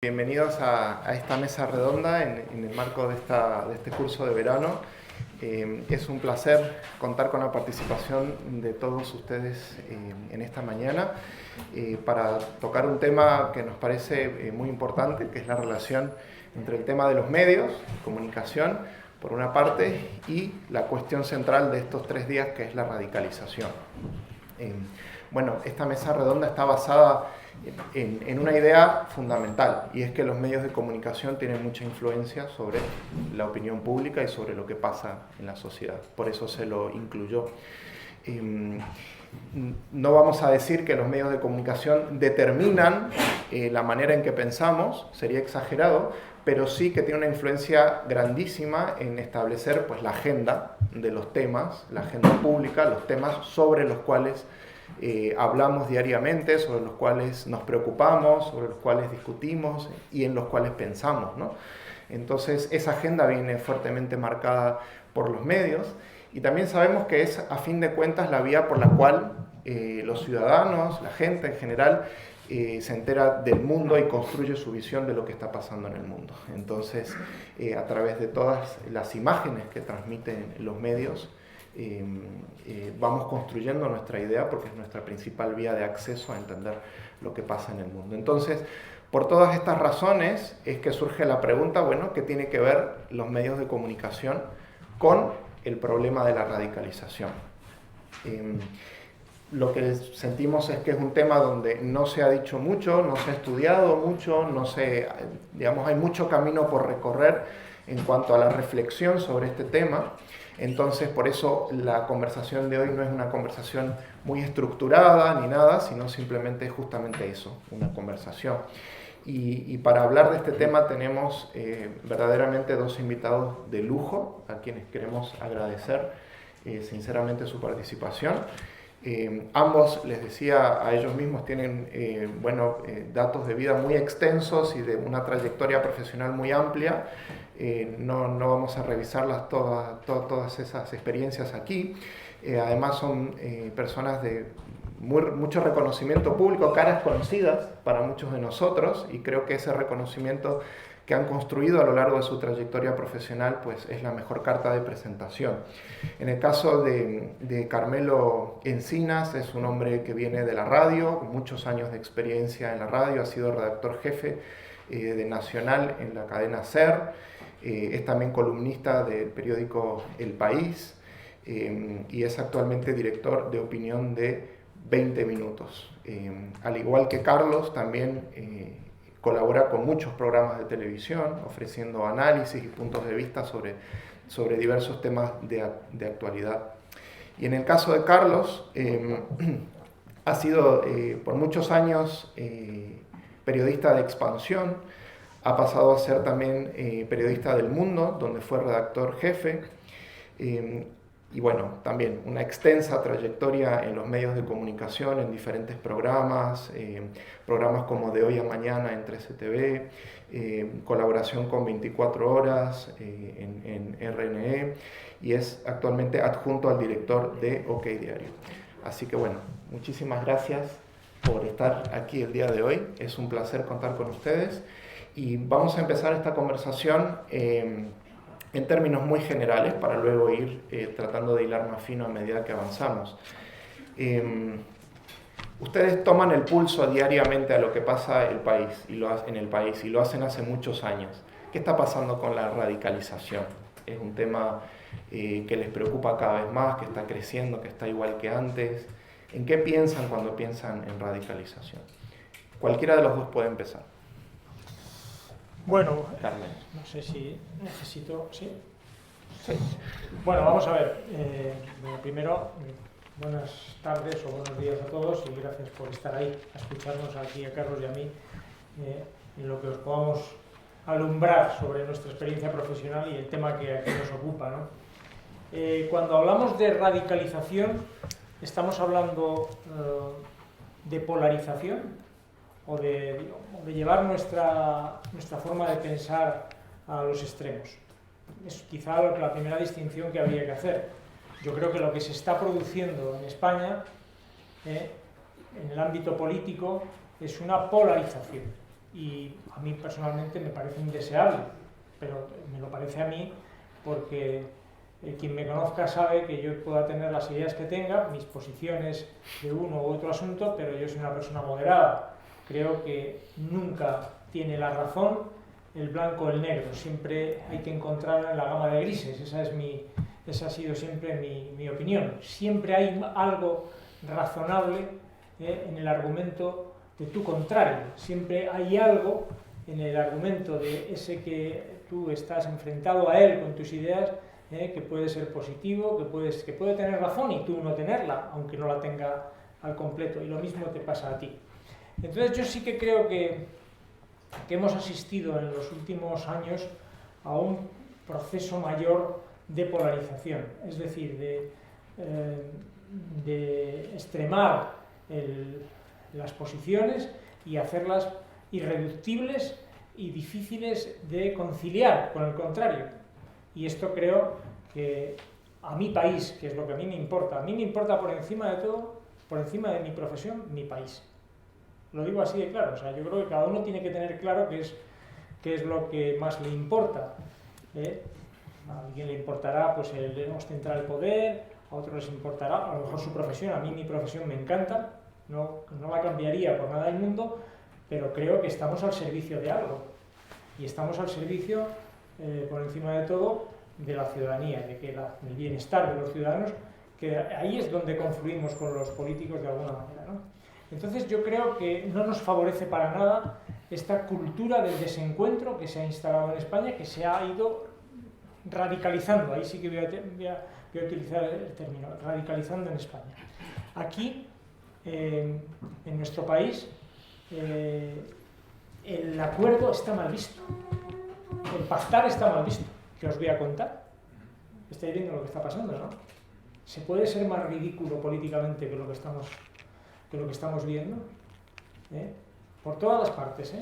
Bienvenidos a esta mesa redonda en el marco de este curso de verano. Es un placer contar con la participación de todos ustedes en esta mañana para tocar un tema que nos parece muy importante, que es la relación entre el tema de los medios, comunicación, por una parte, y la cuestión central de estos 3 días, que es la radicalización. Bueno, esta mesa redonda está basada en una idea fundamental, y es que los medios de comunicación tienen mucha influencia sobre la opinión pública y sobre lo que pasa en la sociedad. Por eso se lo incluyó. No vamos a decir que los medios de comunicación determinan la manera en que pensamos, sería exagerado, pero sí que tiene una influencia grandísima en establecer pues, la agenda de los temas, la agenda pública, los temas sobre los cuales hablamos diariamente, sobre los cuales nos preocupamos, sobre los cuales discutimos y en los cuales pensamos, ¿no? Entonces, esa agenda viene fuertemente marcada por los medios, y también sabemos que es, a fin de cuentas, la vía por la cual los ciudadanos, la gente en general, se entera del mundo y construye su visión de lo que está pasando en el mundo. Entonces, a través de todas las imágenes que transmiten los medios, vamos construyendo nuestra idea, porque es nuestra principal vía de acceso a entender lo que pasa en el mundo. Entonces, por todas estas razones es que surge la pregunta, bueno, ¿qué tiene que ver los medios de comunicación con el problema de la radicalización? Lo que sentimos es que es un tema donde no se ha dicho mucho, no se ha estudiado mucho, hay mucho camino por recorrer en cuanto a la reflexión sobre este tema. Entonces, por eso la conversación de hoy no es una conversación muy estructurada ni nada, sino simplemente justamente eso, una conversación. Y para hablar de este tema tenemos verdaderamente 2 invitados de lujo, a quienes queremos agradecer sinceramente su participación. Ambos, les decía, a ellos mismos tienen datos de vida muy extensos y de una trayectoria profesional muy amplia. No vamos a revisarlas todas esas experiencias aquí. Además son personas de mucho reconocimiento público, caras conocidas para muchos de nosotros, y creo que ese reconocimiento que han construido a lo largo de su trayectoria profesional pues es la mejor carta de presentación. En el caso de Carmelo Encinas, es un hombre que viene de la radio, con muchos años de experiencia en la radio, ha sido redactor jefe de Nacional en la cadena SER, es también columnista del periódico El País, y es actualmente director de opinión de 20 Minutos. Al igual que Carlos, también colabora con muchos programas de televisión, ofreciendo análisis y puntos de vista sobre diversos temas de actualidad. Y en el caso de Carlos, ha sido por muchos años periodista de Expansión, ha pasado a ser también periodista del Mundo, donde fue redactor jefe, y bueno, también una extensa trayectoria en los medios de comunicación, en diferentes programas, programas como De Hoy a Mañana en 13TV, colaboración con 24 Horas en RNE, y es actualmente adjunto al director de OK Diario. Así que bueno, muchísimas gracias por estar aquí el día de hoy, es un placer contar con ustedes, y vamos a empezar esta conversación en términos muy generales, para luego ir tratando de hilar más fino a medida que avanzamos. Ustedes toman el pulso diariamente a lo que pasa en el país, y lo hacen hace muchos años. ¿Qué está pasando con la radicalización? Es un tema que les preocupa cada vez más, que está creciendo, que está igual que antes. ¿En qué piensan cuando piensan en radicalización? Cualquiera de los dos puede empezar. Bueno, Carmen. No sé si necesito... ¿Sí? Sí. Bueno, vamos a ver. Primero, buenas tardes o buenos días a todos, y gracias por estar ahí, a escucharnos aquí a Carlos y a mí, en lo que os podamos alumbrar sobre nuestra experiencia profesional y el tema que aquí nos ocupa, ¿no? Cuando hablamos de radicalización, ¿estamos hablando de polarización? O de llevar nuestra forma de pensar a los extremos. Es quizá la primera distinción que habría que hacer. Yo creo que lo que se está produciendo en España, en el ámbito político, es una polarización. y a mí personalmente me parece indeseable, pero me lo parece a mí porque quien me conozca sabe que yo pueda tener las ideas que tenga, mis posiciones de uno u otro asunto, pero yo soy una persona moderada. Creo que nunca tiene la razón el blanco o el negro, siempre hay que encontrarla en la gama de grises, esa ha sido siempre mi opinión. Siempre hay algo razonable en el argumento de tu contrario, siempre hay algo en el argumento de ese que tú estás enfrentado a él con tus ideas, que puede ser positivo, que puede tener razón y tú no tenerla, aunque no la tenga al completo, y lo mismo te pasa a ti. Entonces yo sí que creo que hemos asistido en los últimos años a un proceso mayor de polarización, es decir, de extremar las posiciones y hacerlas irreductibles y difíciles de conciliar con el contrario. Y esto creo que a mi país, que es lo que a mí me importa por encima de todo, por encima de mi profesión, mi país. Lo digo así de claro, o sea, yo creo que cada uno tiene que tener claro qué es lo que más le importa. A alguien le importará pues, el ostentar el poder, a otros les importará, a lo mejor su profesión, a mí mi profesión me encanta, no la cambiaría por nada del mundo, pero creo que estamos al servicio de algo. Y estamos al servicio, por encima de todo, de la ciudadanía, del bienestar de los ciudadanos, que ahí es donde confluimos con los políticos de alguna manera, ¿no? Entonces yo creo que no nos favorece para nada esta cultura del desencuentro que se ha instalado en España, que se ha ido radicalizando, ahí sí que voy a utilizar el término, radicalizando en España. Aquí, en nuestro país, el acuerdo está mal visto, el pactar está mal visto, que os voy a contar. Estáis viendo lo que está pasando, ¿no? ¿Se puede ser más ridículo políticamente que lo que estamos viendo? Por todas las partes,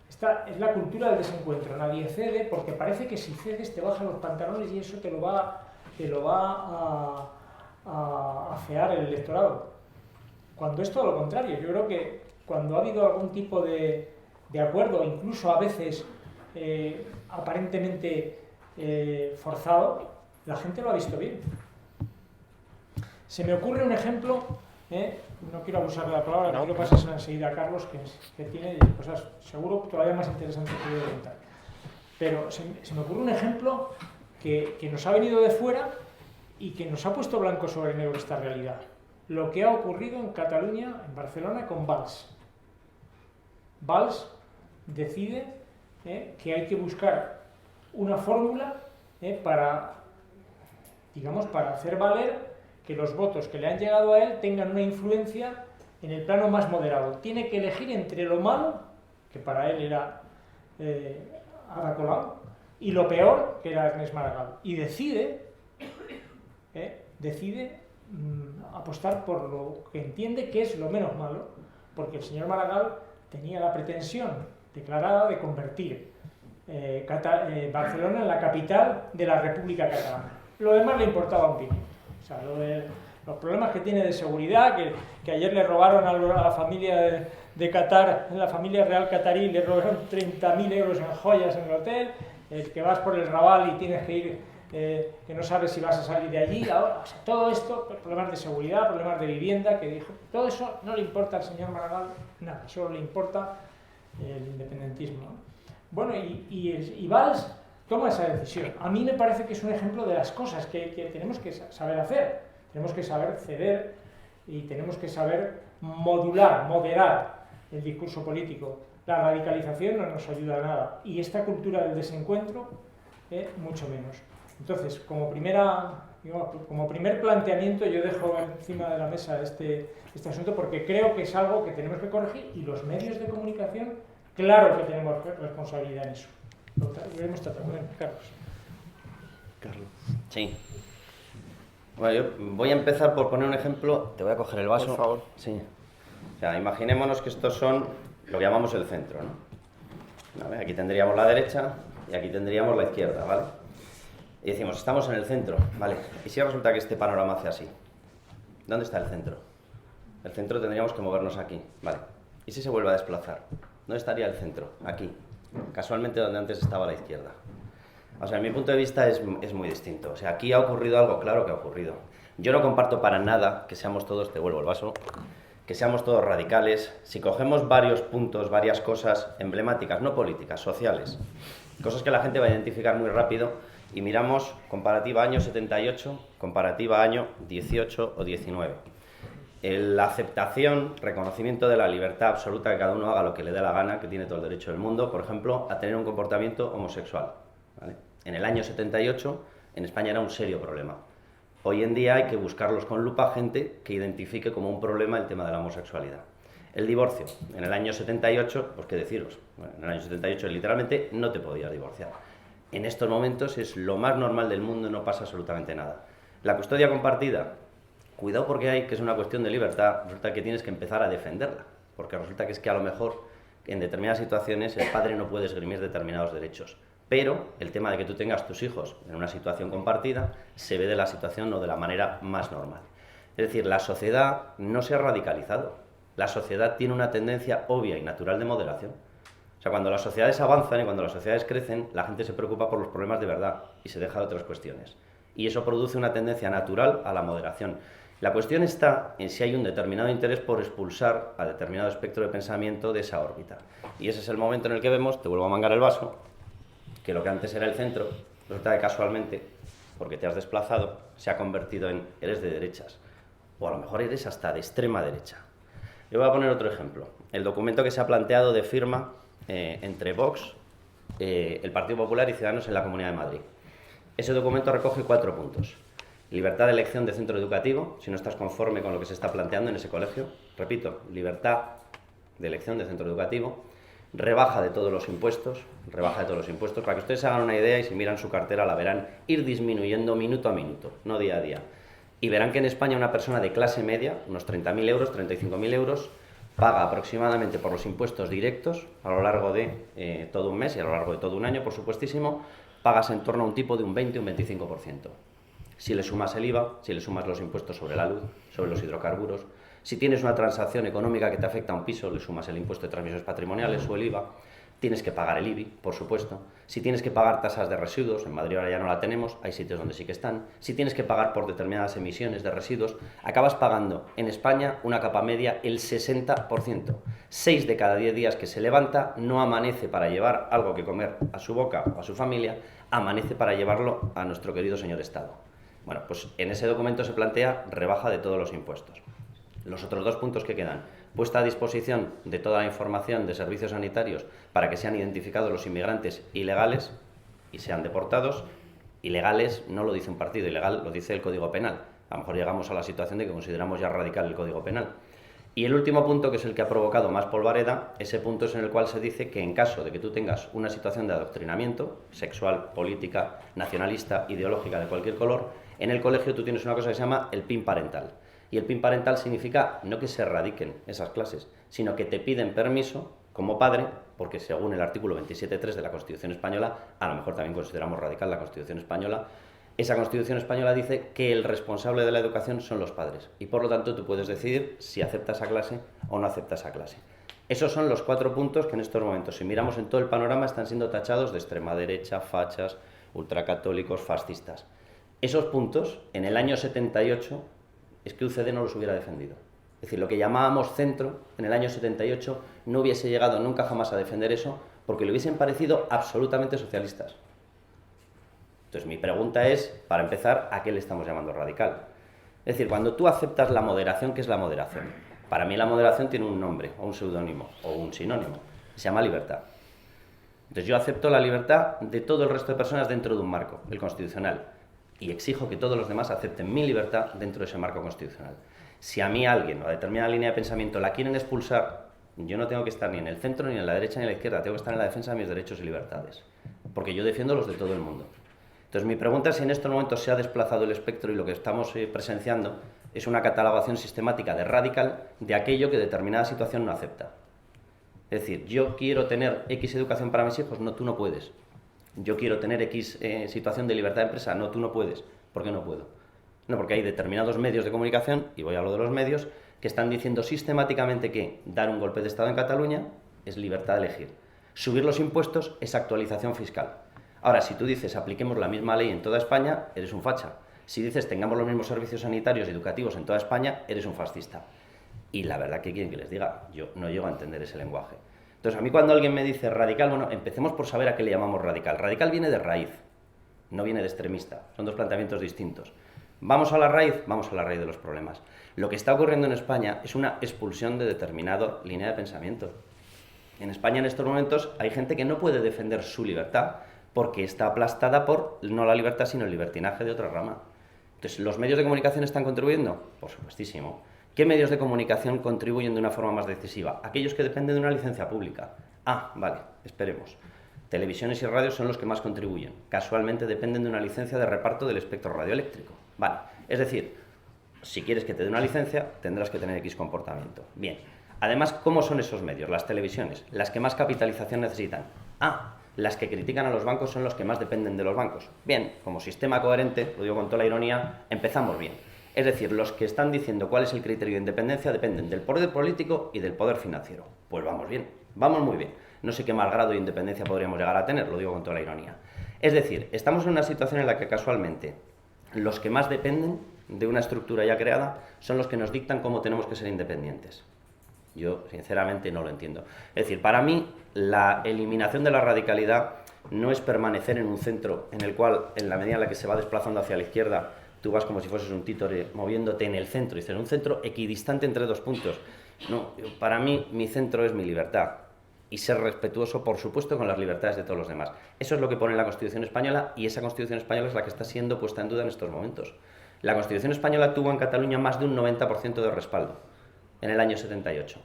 Esta es la cultura del desencuentro. Nadie cede porque parece que si cedes te bajan los pantalones y eso te lo va a afear el electorado. Cuando es todo lo contrario. Yo creo que cuando ha habido algún tipo de acuerdo, incluso a veces aparentemente forzado, la gente lo ha visto bien. Se me ocurre un ejemplo, no quiero abusar de la palabra, no. Quiero pasársela enseguida a Carlos, que tiene cosas seguro todavía más interesantes que voy a contar. Pero se me ocurre un ejemplo que nos ha venido de fuera y que nos ha puesto blanco sobre negro esta realidad. Lo que ha ocurrido en Cataluña, en Barcelona, con Valls. Valls decide que hay que buscar una fórmula para hacer valer que los votos que le han llegado a él tengan una influencia en el plano más moderado. Tiene que elegir entre lo malo, que para él era Ada Colau, y lo peor, que era Ernest Maragall. Y decide apostar por lo que entiende que es lo menos malo, porque el señor Maragall tenía la pretensión declarada de convertir Barcelona en la capital de la República Catalana. Lo demás le importaba un pito. O sea, los problemas que tiene de seguridad, que ayer le robaron a la familia de Qatar, la familia real catarí, le robaron 30.000 euros en joyas en el hotel, que vas por el Raval y tienes que ir, que no sabes si vas a salir de allí, ahora, o sea, todo esto, problemas de seguridad, problemas de vivienda, que dijo, todo eso no le importa al señor Maragall nada, solo le importa el independentismo, ¿no? Bueno, y Valls toma esa decisión. A mí me parece que es un ejemplo de las cosas que tenemos que saber hacer. Tenemos que saber ceder y tenemos que saber moderar el discurso político. La radicalización no nos ayuda a nada y esta cultura del desencuentro mucho menos. Entonces, como primer planteamiento yo dejo encima de la mesa este asunto porque creo que es algo que tenemos que corregir y los medios de comunicación, claro que tenemos responsabilidad en eso. Lo hemos tratado. Bueno, Carlos. Sí. Bueno, yo voy a empezar por poner un ejemplo. Te voy a coger el vaso. Por favor. Sí. O sea, imaginémonos que estos son lo que llamamos el centro, ¿no? ¿Vale? Aquí tendríamos la derecha y aquí tendríamos la izquierda, ¿vale? Y decimos, estamos en el centro, ¿vale? Y si resulta que este panorama hace así, ¿dónde está el centro? El centro tendríamos que movernos aquí, ¿vale? ¿Y si se vuelve a desplazar? ¿Dónde estaría el centro? Aquí, casualmente donde antes estaba la izquierda. O sea, mi punto de vista es muy distinto. O sea, aquí ha ocurrido algo, claro que ha ocurrido. Yo no comparto para nada que seamos todos, te vuelvo el vaso, que seamos todos radicales. Si cogemos varios puntos, varias cosas emblemáticas, no políticas, sociales, cosas que la gente va a identificar muy rápido, y miramos comparativa año 78, comparativa año 18 o 19. La aceptación, reconocimiento de la libertad absoluta, que cada uno haga lo que le dé la gana, que tiene todo el derecho del mundo, por ejemplo, a tener un comportamiento homosexual, ¿vale? En el año 78, en España era un serio problema. Hoy en día hay que buscarlos con lupa gente que identifique como un problema el tema de la homosexualidad. El divorcio, en el año 78, pues qué deciros, bueno, en el año 78 literalmente no te podías divorciar. En estos momentos es lo más normal del mundo, no pasa absolutamente nada. La custodia compartida, cuidado porque hay, que es una cuestión de libertad, resulta que tienes que empezar a defenderla, porque resulta que es que a lo mejor en determinadas situaciones el padre no puede esgrimir determinados derechos, pero el tema de que tú tengas tus hijos en una situación compartida se ve de la situación o de la manera más normal. Es decir, la sociedad no se ha radicalizado, la sociedad tiene una tendencia obvia y natural de moderación. O sea, cuando las sociedades avanzan y cuando las sociedades crecen, la gente se preocupa por los problemas de verdad y se deja de otras cuestiones. Y eso produce una tendencia natural a la moderación. La cuestión está en si hay un determinado interés por expulsar a determinado espectro de pensamiento de esa órbita. Y ese es el momento en el que vemos, te vuelvo a mangar el vaso, que lo que antes era el centro, resulta que casualmente, porque te has desplazado, se ha convertido en eres de derechas. O a lo mejor eres hasta de extrema derecha. Yo voy a poner otro ejemplo. El documento que se ha planteado de firma entre Vox, el Partido Popular y Ciudadanos en la Comunidad de Madrid. Ese documento recoge 4 puntos. Libertad de elección de centro educativo, si no estás conforme con lo que se está planteando en ese colegio. Repito, libertad de elección de centro educativo. Rebaja de todos los impuestos, para que ustedes se hagan una idea y si miran su cartera la verán ir disminuyendo minuto a minuto, no día a día. Y verán que en España una persona de clase media, unos 30.000 euros, 35.000 euros, paga aproximadamente por los impuestos directos a lo largo de todo un mes y a lo largo de todo un año, por supuestísimo, pagas en torno a un tipo de un 20 o un 25%. Si le sumas el IVA, si le sumas los impuestos sobre la luz, sobre los hidrocarburos, si tienes una transacción económica que te afecta a un piso, le sumas el impuesto de transmisiones patrimoniales o el IVA, tienes que pagar el IBI, por supuesto. Si tienes que pagar tasas de residuos, en Madrid ahora ya no la tenemos, hay sitios donde sí que están. Si tienes que pagar por determinadas emisiones de residuos, acabas pagando en España una capa media el 60%. 6 de cada 10 días que se levanta no amanece para llevar algo que comer a su boca o a su familia, amanece para llevarlo a nuestro querido señor Estado. Bueno, pues en ese documento se plantea rebaja de todos los impuestos. Los otros 2 puntos que quedan, puesta a disposición de toda la información de servicios sanitarios para que sean identificados los inmigrantes ilegales y sean deportados. Ilegales no lo dice un partido, ilegal lo dice el Código Penal. A lo mejor llegamos a la situación de que consideramos ya radical el Código Penal. Y el último punto, que es el que ha provocado más polvareda, ese punto es en el cual se dice que en caso de que tú tengas una situación de adoctrinamiento sexual, política, nacionalista, ideológica de cualquier color, en el colegio tú tienes una cosa que se llama el PIN parental. Y el PIN parental significa no que se erradiquen esas clases, sino que te piden permiso como padre, porque según el artículo 27.3 de la Constitución Española, a lo mejor también consideramos radical la Constitución Española, esa Constitución Española dice que el responsable de la educación son los padres y por lo tanto tú puedes decidir si aceptas esa clase o no aceptas esa clase. Esos son los 4 puntos que en estos momentos, si miramos en todo el panorama, están siendo tachados de extrema derecha, fachas, ultracatólicos, fascistas. Esos puntos, en el año 78, es que UCD no los hubiera defendido. Es decir, lo que llamábamos centro, en el año 78, no hubiese llegado nunca jamás a defender eso, porque le hubiesen parecido absolutamente socialistas. Entonces, mi pregunta es, para empezar, ¿a qué le estamos llamando radical? Es decir, cuando tú aceptas la moderación, ¿qué es la moderación? Para mí la moderación tiene un nombre, o un seudónimo, o un sinónimo. Se llama libertad. Entonces, yo acepto la libertad de todo el resto de personas dentro de un marco, el constitucional. Y exijo que todos los demás acepten mi libertad dentro de ese marco constitucional. Si a mí alguien o a determinada línea de pensamiento la quieren expulsar, yo no tengo que estar ni en el centro, ni en la derecha, ni en la izquierda. Tengo que estar en la defensa de mis derechos y libertades. Porque yo defiendo los de todo el mundo. Entonces, mi pregunta es si en estos momentos se ha desplazado el espectro y lo que estamos presenciando es una catalogación sistemática de radical de aquello que determinada situación no acepta. Es decir, yo quiero tener X educación para mis hijos, no, tú no puedes. Yo quiero tener X situación de libertad de empresa, no, tú no puedes. ¿Por qué no puedo? No, porque hay determinados medios de comunicación, y voy a hablar de los medios, que están diciendo sistemáticamente que dar un golpe de Estado en Cataluña es libertad de elegir. Subir los impuestos es actualización fiscal. Ahora, si tú dices apliquemos la misma ley en toda España, eres un facha. Si dices tengamos los mismos servicios sanitarios y educativos en toda España, eres un fascista. Y la verdad, ¿qué quieren que les diga? Yo no llego a entender ese lenguaje. Entonces, a mí cuando alguien me dice radical, bueno, empecemos por saber a qué le llamamos radical. Radical viene de raíz, no viene de extremista. Son dos planteamientos distintos. ¿Vamos a la raíz? Vamos a la raíz de los problemas. Lo que está ocurriendo en España es una expulsión de determinada línea de pensamiento. En España en estos momentos hay gente que no puede defender su libertad porque está aplastada por no la libertad sino el libertinaje de otra rama. Entonces, ¿los medios de comunicación están contribuyendo? Por supuestísimo. ¿Qué medios de comunicación contribuyen de una forma más decisiva? Aquellos que dependen de una licencia pública. Ah, vale, esperemos. Televisiones y radios son los que más contribuyen. Casualmente dependen de una licencia de reparto del espectro radioeléctrico. Vale, es decir, si quieres que te dé una licencia, tendrás que tener X comportamiento. Bien. Además, ¿cómo son esos medios? Las televisiones, las que más capitalización necesitan. Ah, las que critican a los bancos son los que más dependen de los bancos. Bien, como sistema coherente, lo digo con toda la ironía, empezamos bien. Es decir, los que están diciendo cuál es el criterio de independencia dependen del poder político y del poder financiero. Pues vamos bien, vamos muy bien. No sé qué más grado de independencia podríamos llegar a tener, lo digo con toda la ironía. Es decir, estamos en una situación en la que casualmente los que más dependen de una estructura ya creada son los que nos dictan cómo tenemos que ser independientes. Yo, sinceramente, no lo entiendo. Es decir, para mí, la eliminación de la radicalidad no es permanecer en un centro en el cual, en la medida en la que se va desplazando hacia la izquierda, tú vas como si fueses un títere moviéndote en el centro, y dices, un centro equidistante entre dos puntos. No, para mí, mi centro es mi libertad. Y ser respetuoso, por supuesto, con las libertades de todos los demás. Eso es lo que pone la Constitución Española, y esa Constitución Española es la que está siendo puesta en duda en estos momentos. La Constitución Española tuvo en Cataluña más de un 90% de respaldo en el año 78.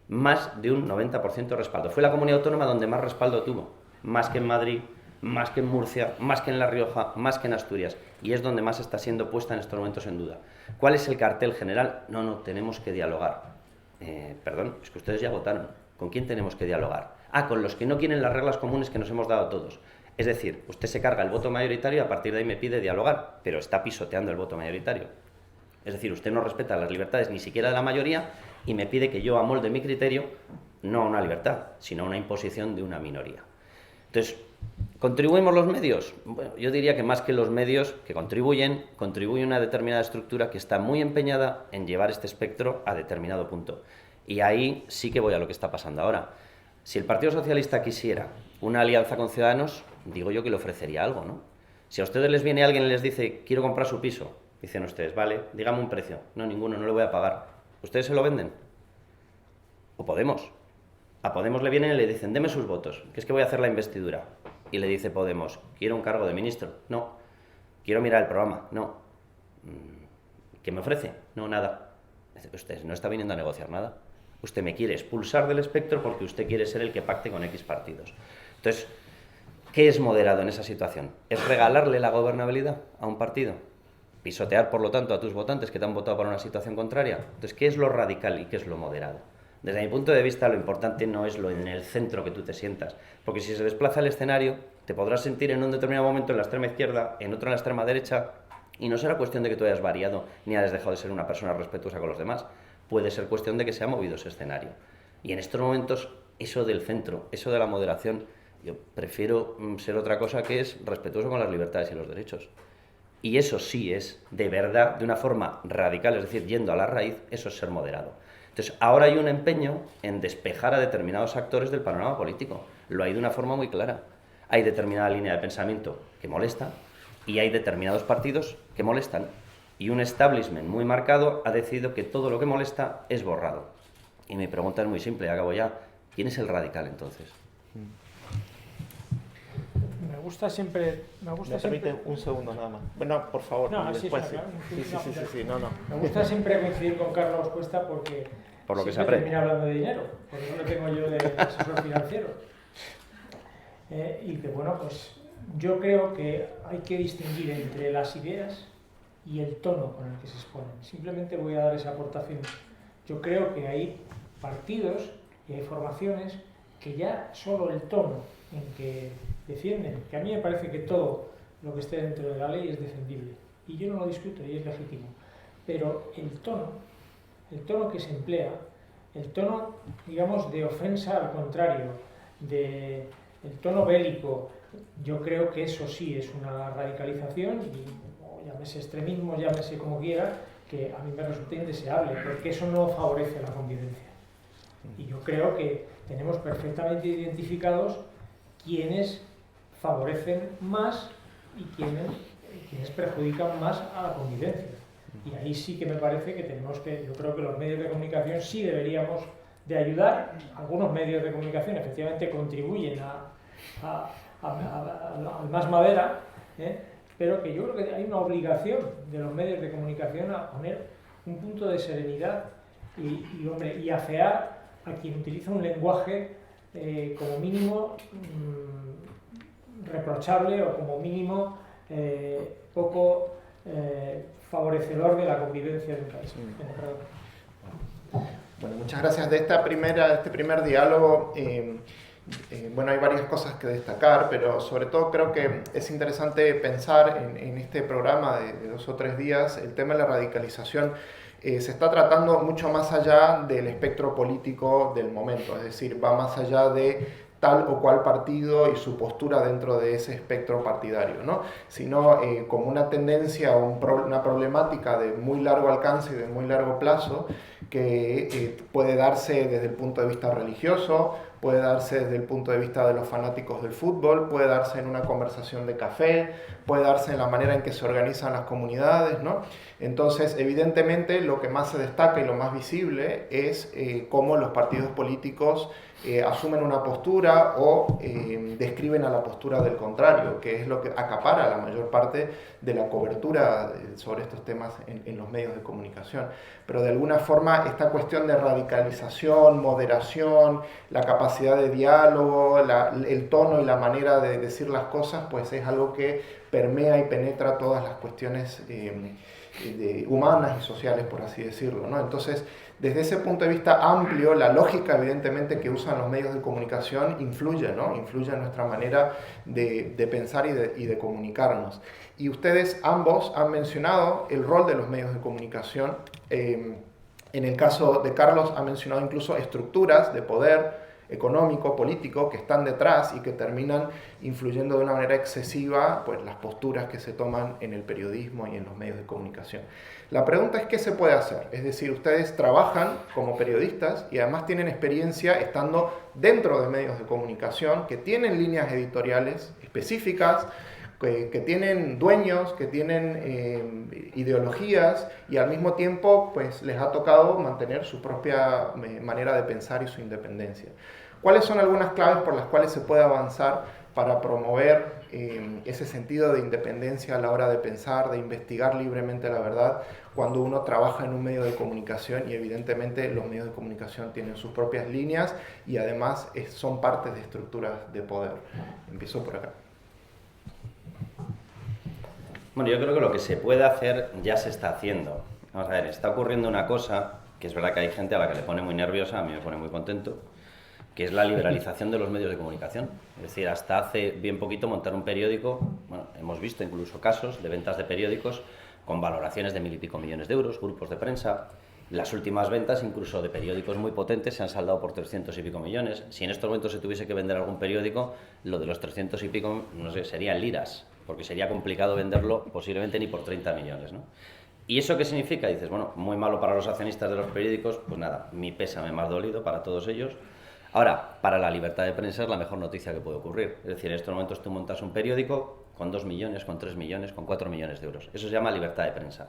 Más de un 90% de respaldo. Fue la comunidad autónoma donde más respaldo tuvo. Más que en Madrid, más que en Murcia, más que en La Rioja, más que en Asturias. Y es donde más está siendo puesta en estos momentos en duda. ¿Cuál es el cartel general? No, tenemos que dialogar. Perdón, es que ustedes ya votaron. ¿Con quién tenemos que dialogar? Ah, con los que no quieren las reglas comunes que nos hemos dado todos. Es decir, usted se carga el voto mayoritario y a partir de ahí me pide dialogar, pero está pisoteando el voto mayoritario. Es decir, usted no respeta las libertades ni siquiera de la mayoría y me pide que yo amolde mi criterio no a una libertad, sino a una imposición de una minoría. Entonces, ¿contribuimos los medios? Bueno, yo diría que más que los medios que contribuye una determinada estructura que está muy empeñada en llevar este espectro a determinado punto. Y ahí sí que voy a lo que está pasando ahora. Si el Partido Socialista quisiera una alianza con Ciudadanos, digo yo que le ofrecería algo, ¿no? Si a ustedes les viene alguien y les dice, quiero comprar su piso, dicen ustedes, vale, dígame un precio. No, ninguno, no le voy a pagar. ¿Ustedes se lo venden? ¿O Podemos? A Podemos le vienen y le dicen, deme sus votos, que es que voy a hacer la investidura. Y le dice Podemos, quiero un cargo de ministro. No. Quiero mirar el programa. No. ¿Qué me ofrece? No, nada. Usted no está viniendo a negociar nada. Usted me quiere expulsar del espectro porque usted quiere ser el que pacte con X partidos. Entonces, ¿qué es moderado en esa situación? ¿Es regalarle la gobernabilidad a un partido? Pisotear, por lo tanto, a tus votantes que te han votado para una situación contraria. Entonces, ¿qué es lo radical y qué es lo moderado? Desde mi punto de vista, lo importante no es lo en el centro que tú te sientas, porque si se desplaza el escenario, te podrás sentir en un determinado momento en la extrema izquierda, en otro en la extrema derecha, y no será cuestión de que tú hayas variado ni hayas dejado de ser una persona respetuosa con los demás. Puede ser cuestión de que se ha movido ese escenario. Y en estos momentos, eso del centro, eso de la moderación, yo prefiero ser otra cosa que es respetuoso con las libertades y los derechos. Y eso sí es, de verdad, de una forma radical, es decir, yendo a la raíz, eso es ser moderado. Entonces, ahora hay un empeño en despejar a determinados actores del panorama político. Lo hay de una forma muy clara. Hay determinada línea de pensamiento que molesta y hay determinados partidos que molestan. Y un establishment muy marcado ha decidido que todo lo que molesta es borrado. Y mi pregunta es muy simple, acabo ya. ¿Quién es el radical entonces? Me gusta siempre... ¿Me permite un segundo nada más? Bueno, por favor. No, después, sí, no. Me gusta siempre coincidir con Carlos Cuesta porque por lo que se siempre aprende. termina hablando de dinero, porque no lo tengo yo de asesor financiero. Y que bueno, pues yo creo que hay que distinguir entre las ideas y el tono con el que se exponen. Simplemente voy a dar esa aportación. Yo creo que hay partidos y hay formaciones que ya solo el tono en que defienden, que a mí me parece que todo lo que esté dentro de la ley es defendible, y yo no lo discuto y es legítimo, pero el tono que se emplea el tono, digamos, de ofensa al contrario, el tono bélico, yo creo que eso sí es una radicalización, y llámese extremismo, llámese como quiera, que a mí me resulta indeseable, porque eso no favorece la convivencia. Y yo creo que tenemos perfectamente identificados quienes favorecen más y quienes perjudican más a la convivencia. Y ahí sí que me parece que yo creo que los medios de comunicación sí deberíamos de ayudar. Algunos medios de comunicación efectivamente contribuyen al más madera, pero que yo creo que hay una obligación de los medios de comunicación a poner un punto de serenidad y afear a quien utiliza un lenguaje como mínimo reprochable o como mínimo poco favorecedor de la convivencia de un país. Bueno, muchas gracias de este primer diálogo. Bueno, hay varias cosas que destacar, pero sobre todo creo que es interesante pensar en este programa de 2 o 3 días el tema de la radicalización. Se está tratando mucho más allá del espectro político del momento, es decir, va más allá de tal o cual partido y su postura dentro de ese espectro partidario, ¿no? Sino como una tendencia o una problemática de muy largo alcance y de muy largo plazo que puede darse desde el punto de vista religioso, puede darse desde el punto de vista de los fanáticos del fútbol, puede darse en una conversación de café, puede darse en la manera en que se organizan las comunidades, ¿no? Entonces, evidentemente, lo que más se destaca y lo más visible es cómo los partidos políticos asumen una postura o describen a la postura del contrario, que es lo que acapara la mayor parte de la cobertura sobre estos temas en los medios de comunicación. Pero de alguna forma esta cuestión de radicalización, moderación, la capacidad de diálogo, el tono y la manera de decir las cosas, pues es algo que permea y penetra todas las cuestiones humanas y sociales, por así decirlo, ¿no? Entonces, desde ese punto de vista amplio, la lógica, evidentemente, que usan los medios de comunicación influye, ¿no? Influye en nuestra manera de pensar y de comunicarnos. Y ustedes ambos han mencionado el rol de los medios de comunicación. En el caso de Carlos, ha mencionado incluso estructuras de poder económico, político, que están detrás y que terminan influyendo de una manera excesiva pues, las posturas que se toman en el periodismo y en los medios de comunicación. La pregunta es, ¿qué se puede hacer? Es decir, ustedes trabajan como periodistas y además tienen experiencia estando dentro de medios de comunicación que tienen líneas editoriales específicas, que tienen dueños, que tienen ideologías y al mismo tiempo pues, les ha tocado mantener su propia manera de pensar y su independencia. ¿Cuáles son algunas claves por las cuales se puede avanzar para promover ese sentido de independencia a la hora de pensar, de investigar libremente la verdad, cuando uno trabaja en un medio de comunicación y evidentemente los medios de comunicación tienen sus propias líneas y además son partes de estructuras de poder? Empiezo por acá. Bueno, yo creo que lo que se puede hacer ya se está haciendo. Vamos a ver, está ocurriendo una cosa, que es verdad que hay gente a la que le pone muy nerviosa, a mí me pone muy contento, que es la liberalización de los medios de comunicación. Es decir, hasta hace bien poquito montar un periódico, bueno, hemos visto incluso casos de ventas de periódicos con valoraciones de 1.000 y pico millones de euros, grupos de prensa. Las últimas ventas, incluso de periódicos muy potentes, se han saldado por 300 y pico millones. Si en estos momentos se tuviese que vender algún periódico, lo de los 300 y pico, no sé, serían liras, porque sería complicado venderlo posiblemente ni por 30 millones, ¿no? ¿Y eso qué significa? Dices, bueno, muy malo para los accionistas de los periódicos, pues nada, mi pésame más dolido para todos ellos. Ahora, para la libertad de prensa es la mejor noticia que puede ocurrir. Es decir, en estos momentos tú montas un periódico con 2 millones, con 3 millones, con 4 millones de euros. Eso se llama libertad de prensa.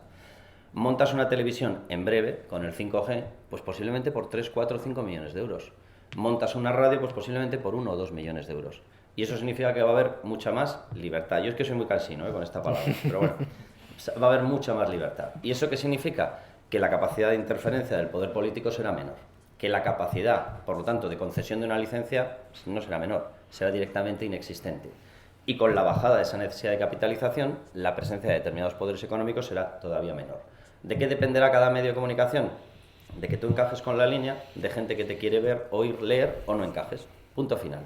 Montas una televisión en breve, con el 5G, pues posiblemente por 3, 4, 5 millones de euros. Montas una radio, pues posiblemente por 1 o 2 millones de euros. Y eso significa que va a haber mucha más libertad. Yo es que soy muy cansino con esta palabra, pero bueno, va a haber mucha más libertad. ¿Y eso qué significa? Que la capacidad de interferencia del poder político será menor. Que la capacidad, por lo tanto, de concesión de una licencia no será menor, será directamente inexistente. Y con la bajada de esa necesidad de capitalización, la presencia de determinados poderes económicos será todavía menor. ¿De qué dependerá cada medio de comunicación? De que tú encajes con la línea de gente que te quiere ver, oír, leer o no encajes. Punto final.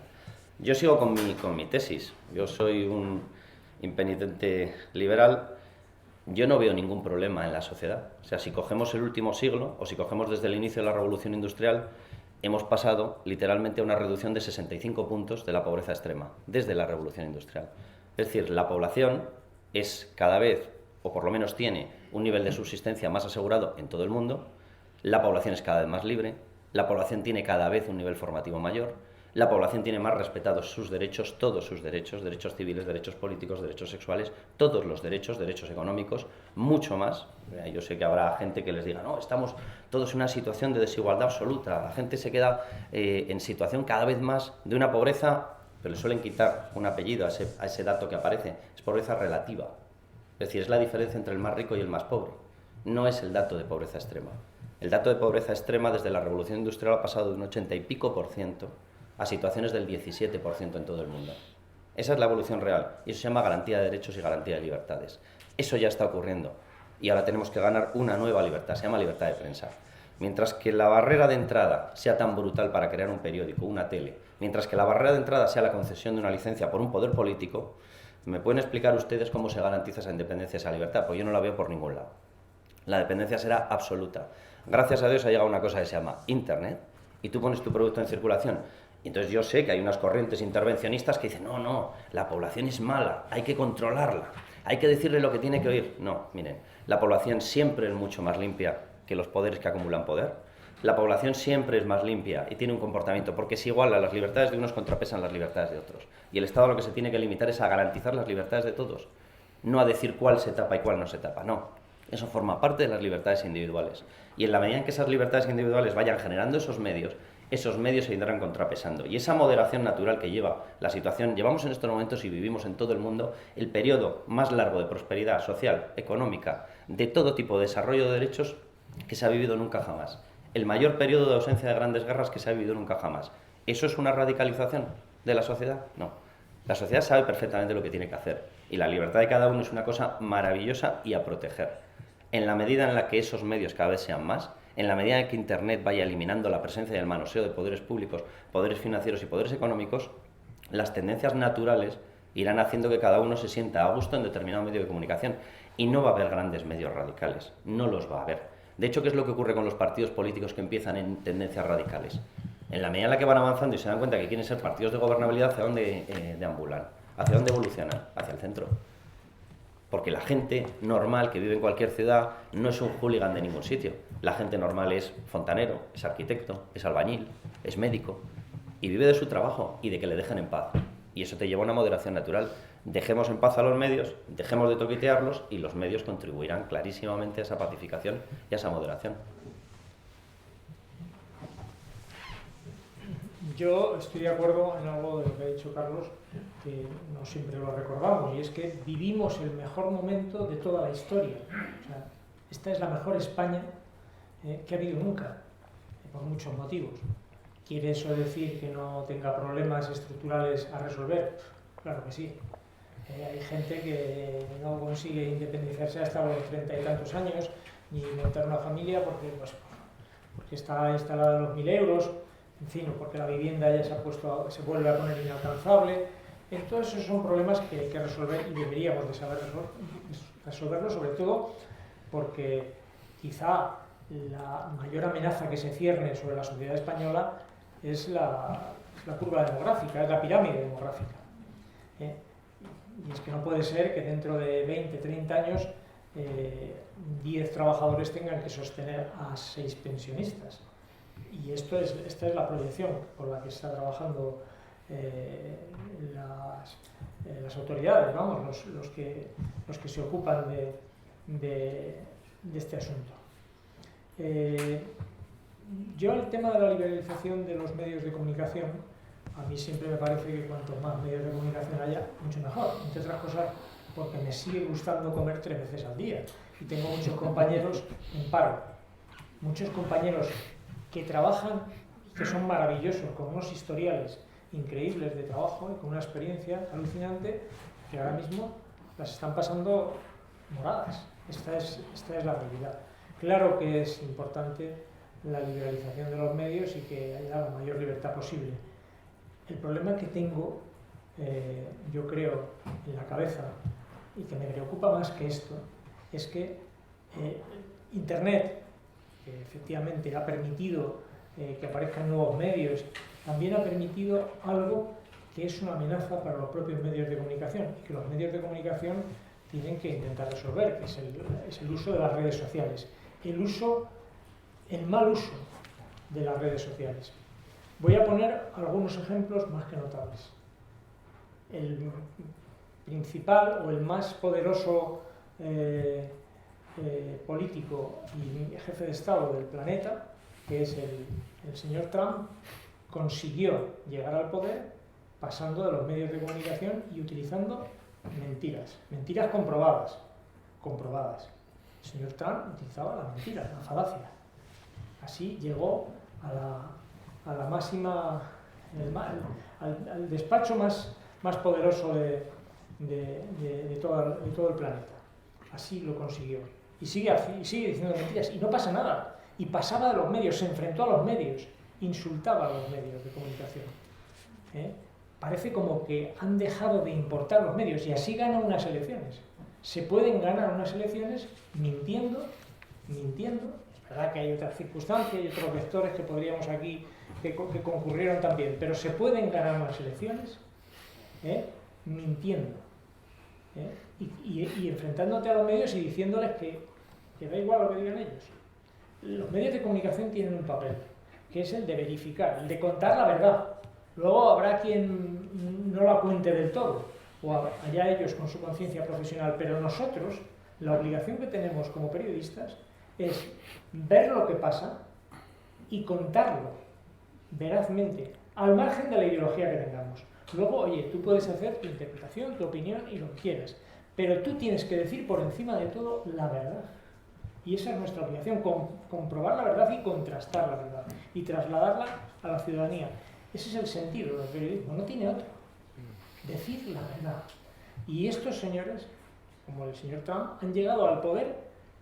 Yo sigo con mi tesis. Yo soy un impenitente liberal yo no veo ningún problema en la sociedad. O sea, si cogemos el último siglo, o si cogemos desde el inicio de la Revolución Industrial, hemos pasado literalmente a una reducción de 65 puntos de la pobreza extrema, desde la Revolución Industrial. Es decir, la población es cada vez, o por lo menos tiene, un nivel de subsistencia más asegurado en todo el mundo, la población es cada vez más libre, la población tiene cada vez un nivel formativo mayor, la población tiene más respetados sus derechos, todos sus derechos, derechos civiles, derechos políticos, derechos sexuales, todos los derechos, derechos económicos, mucho más. Yo sé que habrá gente que les diga, no, estamos todos en una situación de desigualdad absoluta, la gente se queda en situación cada vez más de una pobreza, pero le suelen quitar un apellido a ese dato que aparece, es pobreza relativa. Es decir, es la diferencia entre el más rico y el más pobre, no es el dato de pobreza extrema. El dato de pobreza extrema desde la Revolución Industrial ha pasado de un 80 y pico % a situaciones del 17% en todo el mundo. Esa es la evolución real y eso se llama garantía de derechos y garantía de libertades. Eso ya está ocurriendo y ahora tenemos que ganar una nueva libertad, se llama libertad de prensa. Mientras que la barrera de entrada sea tan brutal para crear un periódico, una tele, mientras que la barrera de entrada sea la concesión de una licencia por un poder político, ¿me pueden explicar ustedes cómo se garantiza esa independencia, esa libertad? Pues yo no la veo por ningún lado. La dependencia será absoluta. Gracias a Dios ha llegado una cosa que se llama Internet y tú pones tu producto en circulación. Y entonces yo sé que hay unas corrientes intervencionistas que dicen, no, no, la población es mala, hay que controlarla, hay que decirle lo que tiene que oír. No, miren, la población siempre es mucho más limpia que los poderes que acumulan poder. La población siempre es más limpia y tiene un comportamiento, porque es igual, a las libertades de unos contrapesan las libertades de otros. Y el Estado lo que se tiene que limitar es a garantizar las libertades de todos, no a decir cuál se tapa y cuál no se tapa, no. Eso forma parte de las libertades individuales. Y en la medida en que esas libertades individuales vayan generando esos medios se irán contrapesando. Y esa moderación natural que lleva la situación, llevamos en estos momentos y vivimos en todo el mundo el periodo más largo de prosperidad social, económica, de todo tipo de desarrollo de derechos que se ha vivido nunca jamás. El mayor periodo de ausencia de grandes guerras que se ha vivido nunca jamás. ¿Eso es una radicalización de la sociedad? No. La sociedad sabe perfectamente lo que tiene que hacer. Y la libertad de cada uno es una cosa maravillosa y a proteger. En la medida en la que esos medios cada vez sean más, en la medida en que Internet vaya eliminando la presencia y el manoseo de poderes públicos, poderes financieros y poderes económicos, las tendencias naturales irán haciendo que cada uno se sienta a gusto en determinado medio de comunicación. Y no va a haber grandes medios radicales, no los va a haber. De hecho, ¿qué es lo que ocurre con los partidos políticos que empiezan en tendencias radicales? En la medida en la que van avanzando y se dan cuenta que quieren ser partidos de gobernabilidad, ¿hacia dónde deambulan? ¿Hacia dónde evolucionan? Hacia el centro. Porque la gente normal que vive en cualquier ciudad no es un hooligan de ningún sitio. La gente normal es fontanero, es arquitecto, es albañil, es médico y vive de su trabajo y de que le dejen en paz. Y eso te lleva a una moderación natural. Dejemos en paz a los medios, dejemos de toquetearlos y los medios contribuirán clarísimamente a esa pacificación y a esa moderación. Yo estoy de acuerdo en algo de lo que ha dicho Carlos, que no siempre lo recordamos, y es que vivimos el mejor momento de toda la historia. O sea, esta es la mejor España que ha habido nunca, por muchos motivos. ¿Quiere eso decir que no tenga problemas estructurales a resolver? Claro que sí. Hay gente que no consigue independizarse hasta los 30 y tantos años, ni montar una familia porque está instalada en los 1.000 euros, en fin, porque la vivienda ya se vuelve a poner inalcanzable. Entonces esos son problemas que hay que resolver y deberíamos de saber resolverlos, sobre todo porque quizá la mayor amenaza que se cierne sobre la sociedad española es la curva demográfica, es la pirámide demográfica. Y es que no puede ser que dentro de 20, 30 años 10 trabajadores tengan que sostener a 6 pensionistas. Y esta es la proyección por la que está trabajando las autoridades, vamos, los que se ocupan de este asunto. Yo el tema de la liberalización de los medios de comunicación, a mí siempre me parece que cuanto más medios de comunicación haya, mucho mejor. Entre otras cosas, porque me sigue gustando comer 3 veces al día. Y tengo muchos compañeros en paro. Muchos compañeros que trabajan, que son maravillosos, con unos historiales increíbles de trabajo y con una experiencia alucinante, que ahora mismo las están pasando moradas. Esta es la realidad. Claro que es importante la liberalización de los medios y que haya la mayor libertad posible. El problema que tengo, yo creo, en la cabeza, y que me preocupa más que esto, es que Internet, que efectivamente ha permitido que aparezcan nuevos medios, también ha permitido algo que es una amenaza para los propios medios de comunicación y que los medios de comunicación tienen que intentar resolver, que es el uso de las redes sociales, el mal uso de las redes sociales. Voy a poner algunos ejemplos más que notables. El principal o el más poderoso político y jefe de Estado del planeta, que es el señor Trump, consiguió llegar al poder pasando de los medios de comunicación y utilizando mentiras comprobadas. El señor Trump utilizaba la mentira, la falacia. Así llegó a la máxima, al despacho más poderoso de todo el planeta. Así lo consiguió. Y sigue diciendo mentiras y no pasa nada. Y pasaba de los medios, se enfrentó a los medios, insultaba a los medios de comunicación. Parece como que han dejado de importar los medios y así ganan unas elecciones. Se pueden ganar unas elecciones mintiendo. Es verdad que hay otras circunstancias y otros vectores que podríamos aquí, que concurrieron también, pero se pueden ganar unas elecciones mintiendo. Y enfrentándote a los medios y diciéndoles que da igual lo que digan ellos. Los medios de comunicación tienen un papel, que es el de verificar, el de contar la verdad. Luego habrá quien no la cuente del todo, o allá ellos con su conciencia profesional, pero nosotros, la obligación que tenemos como periodistas es ver lo que pasa y contarlo verazmente, al margen de la ideología que tengamos. Luego, oye, tú puedes hacer tu interpretación, tu opinión y lo que quieras, pero tú tienes que decir por encima de todo la verdad. Y esa es nuestra obligación, comprobar la verdad y contrastar la verdad y trasladarla a la ciudadanía. Ese es el sentido del periodismo, no tiene otro. Decir la verdad. Y estos señores, como el señor Trump, han llegado al poder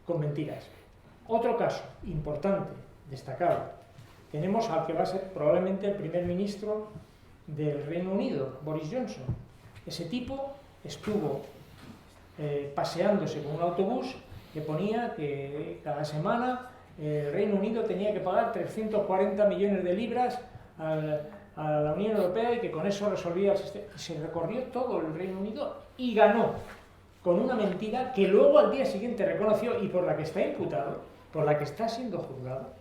con mentiras. Otro caso importante, destacado, tenemos al que va a ser probablemente el primer ministro del Reino Unido, Boris Johnson. Ese tipo estuvo paseándose con un autobús que ponía que cada semana el Reino Unido tenía que pagar 340 millones de libras a la Unión Europea y que con eso resolvía el sistema. Se recorrió todo el Reino Unido y ganó con una mentira que luego al día siguiente reconoció y por la que está imputado, por la que está siendo juzgado.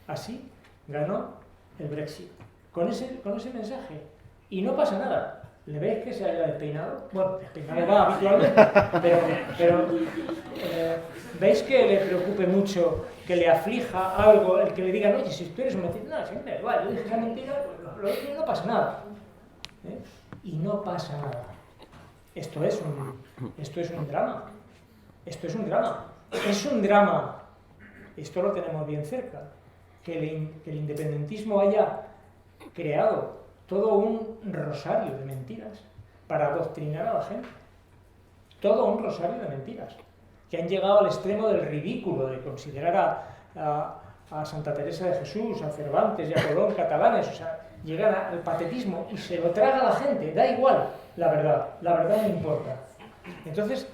Así ganó el Brexit. Con ese mensaje. Y no pasa nada. ¿Le veis que se haya despeinado? Bueno, despeinado va habitualmente, pero ¿veis que le preocupe mucho, que le aflija algo, el que le digan, oye, si tú eres un mentiroso? No, siempre, igual, yo dije esa mentira, pues no pasa nada. Y no pasa nada. Esto es un drama. Esto es un drama. Es un drama. Esto lo tenemos bien cerca. Que el independentismo haya creado todo un rosario de mentiras para adoctrinar a la gente. Todo un rosario de mentiras que han llegado al extremo del ridículo, de considerar a Santa Teresa de Jesús, a Cervantes y a Colón catalanes. O sea, llegan al patetismo y se lo traga a la gente. Da igual la verdad no importa. Entonces,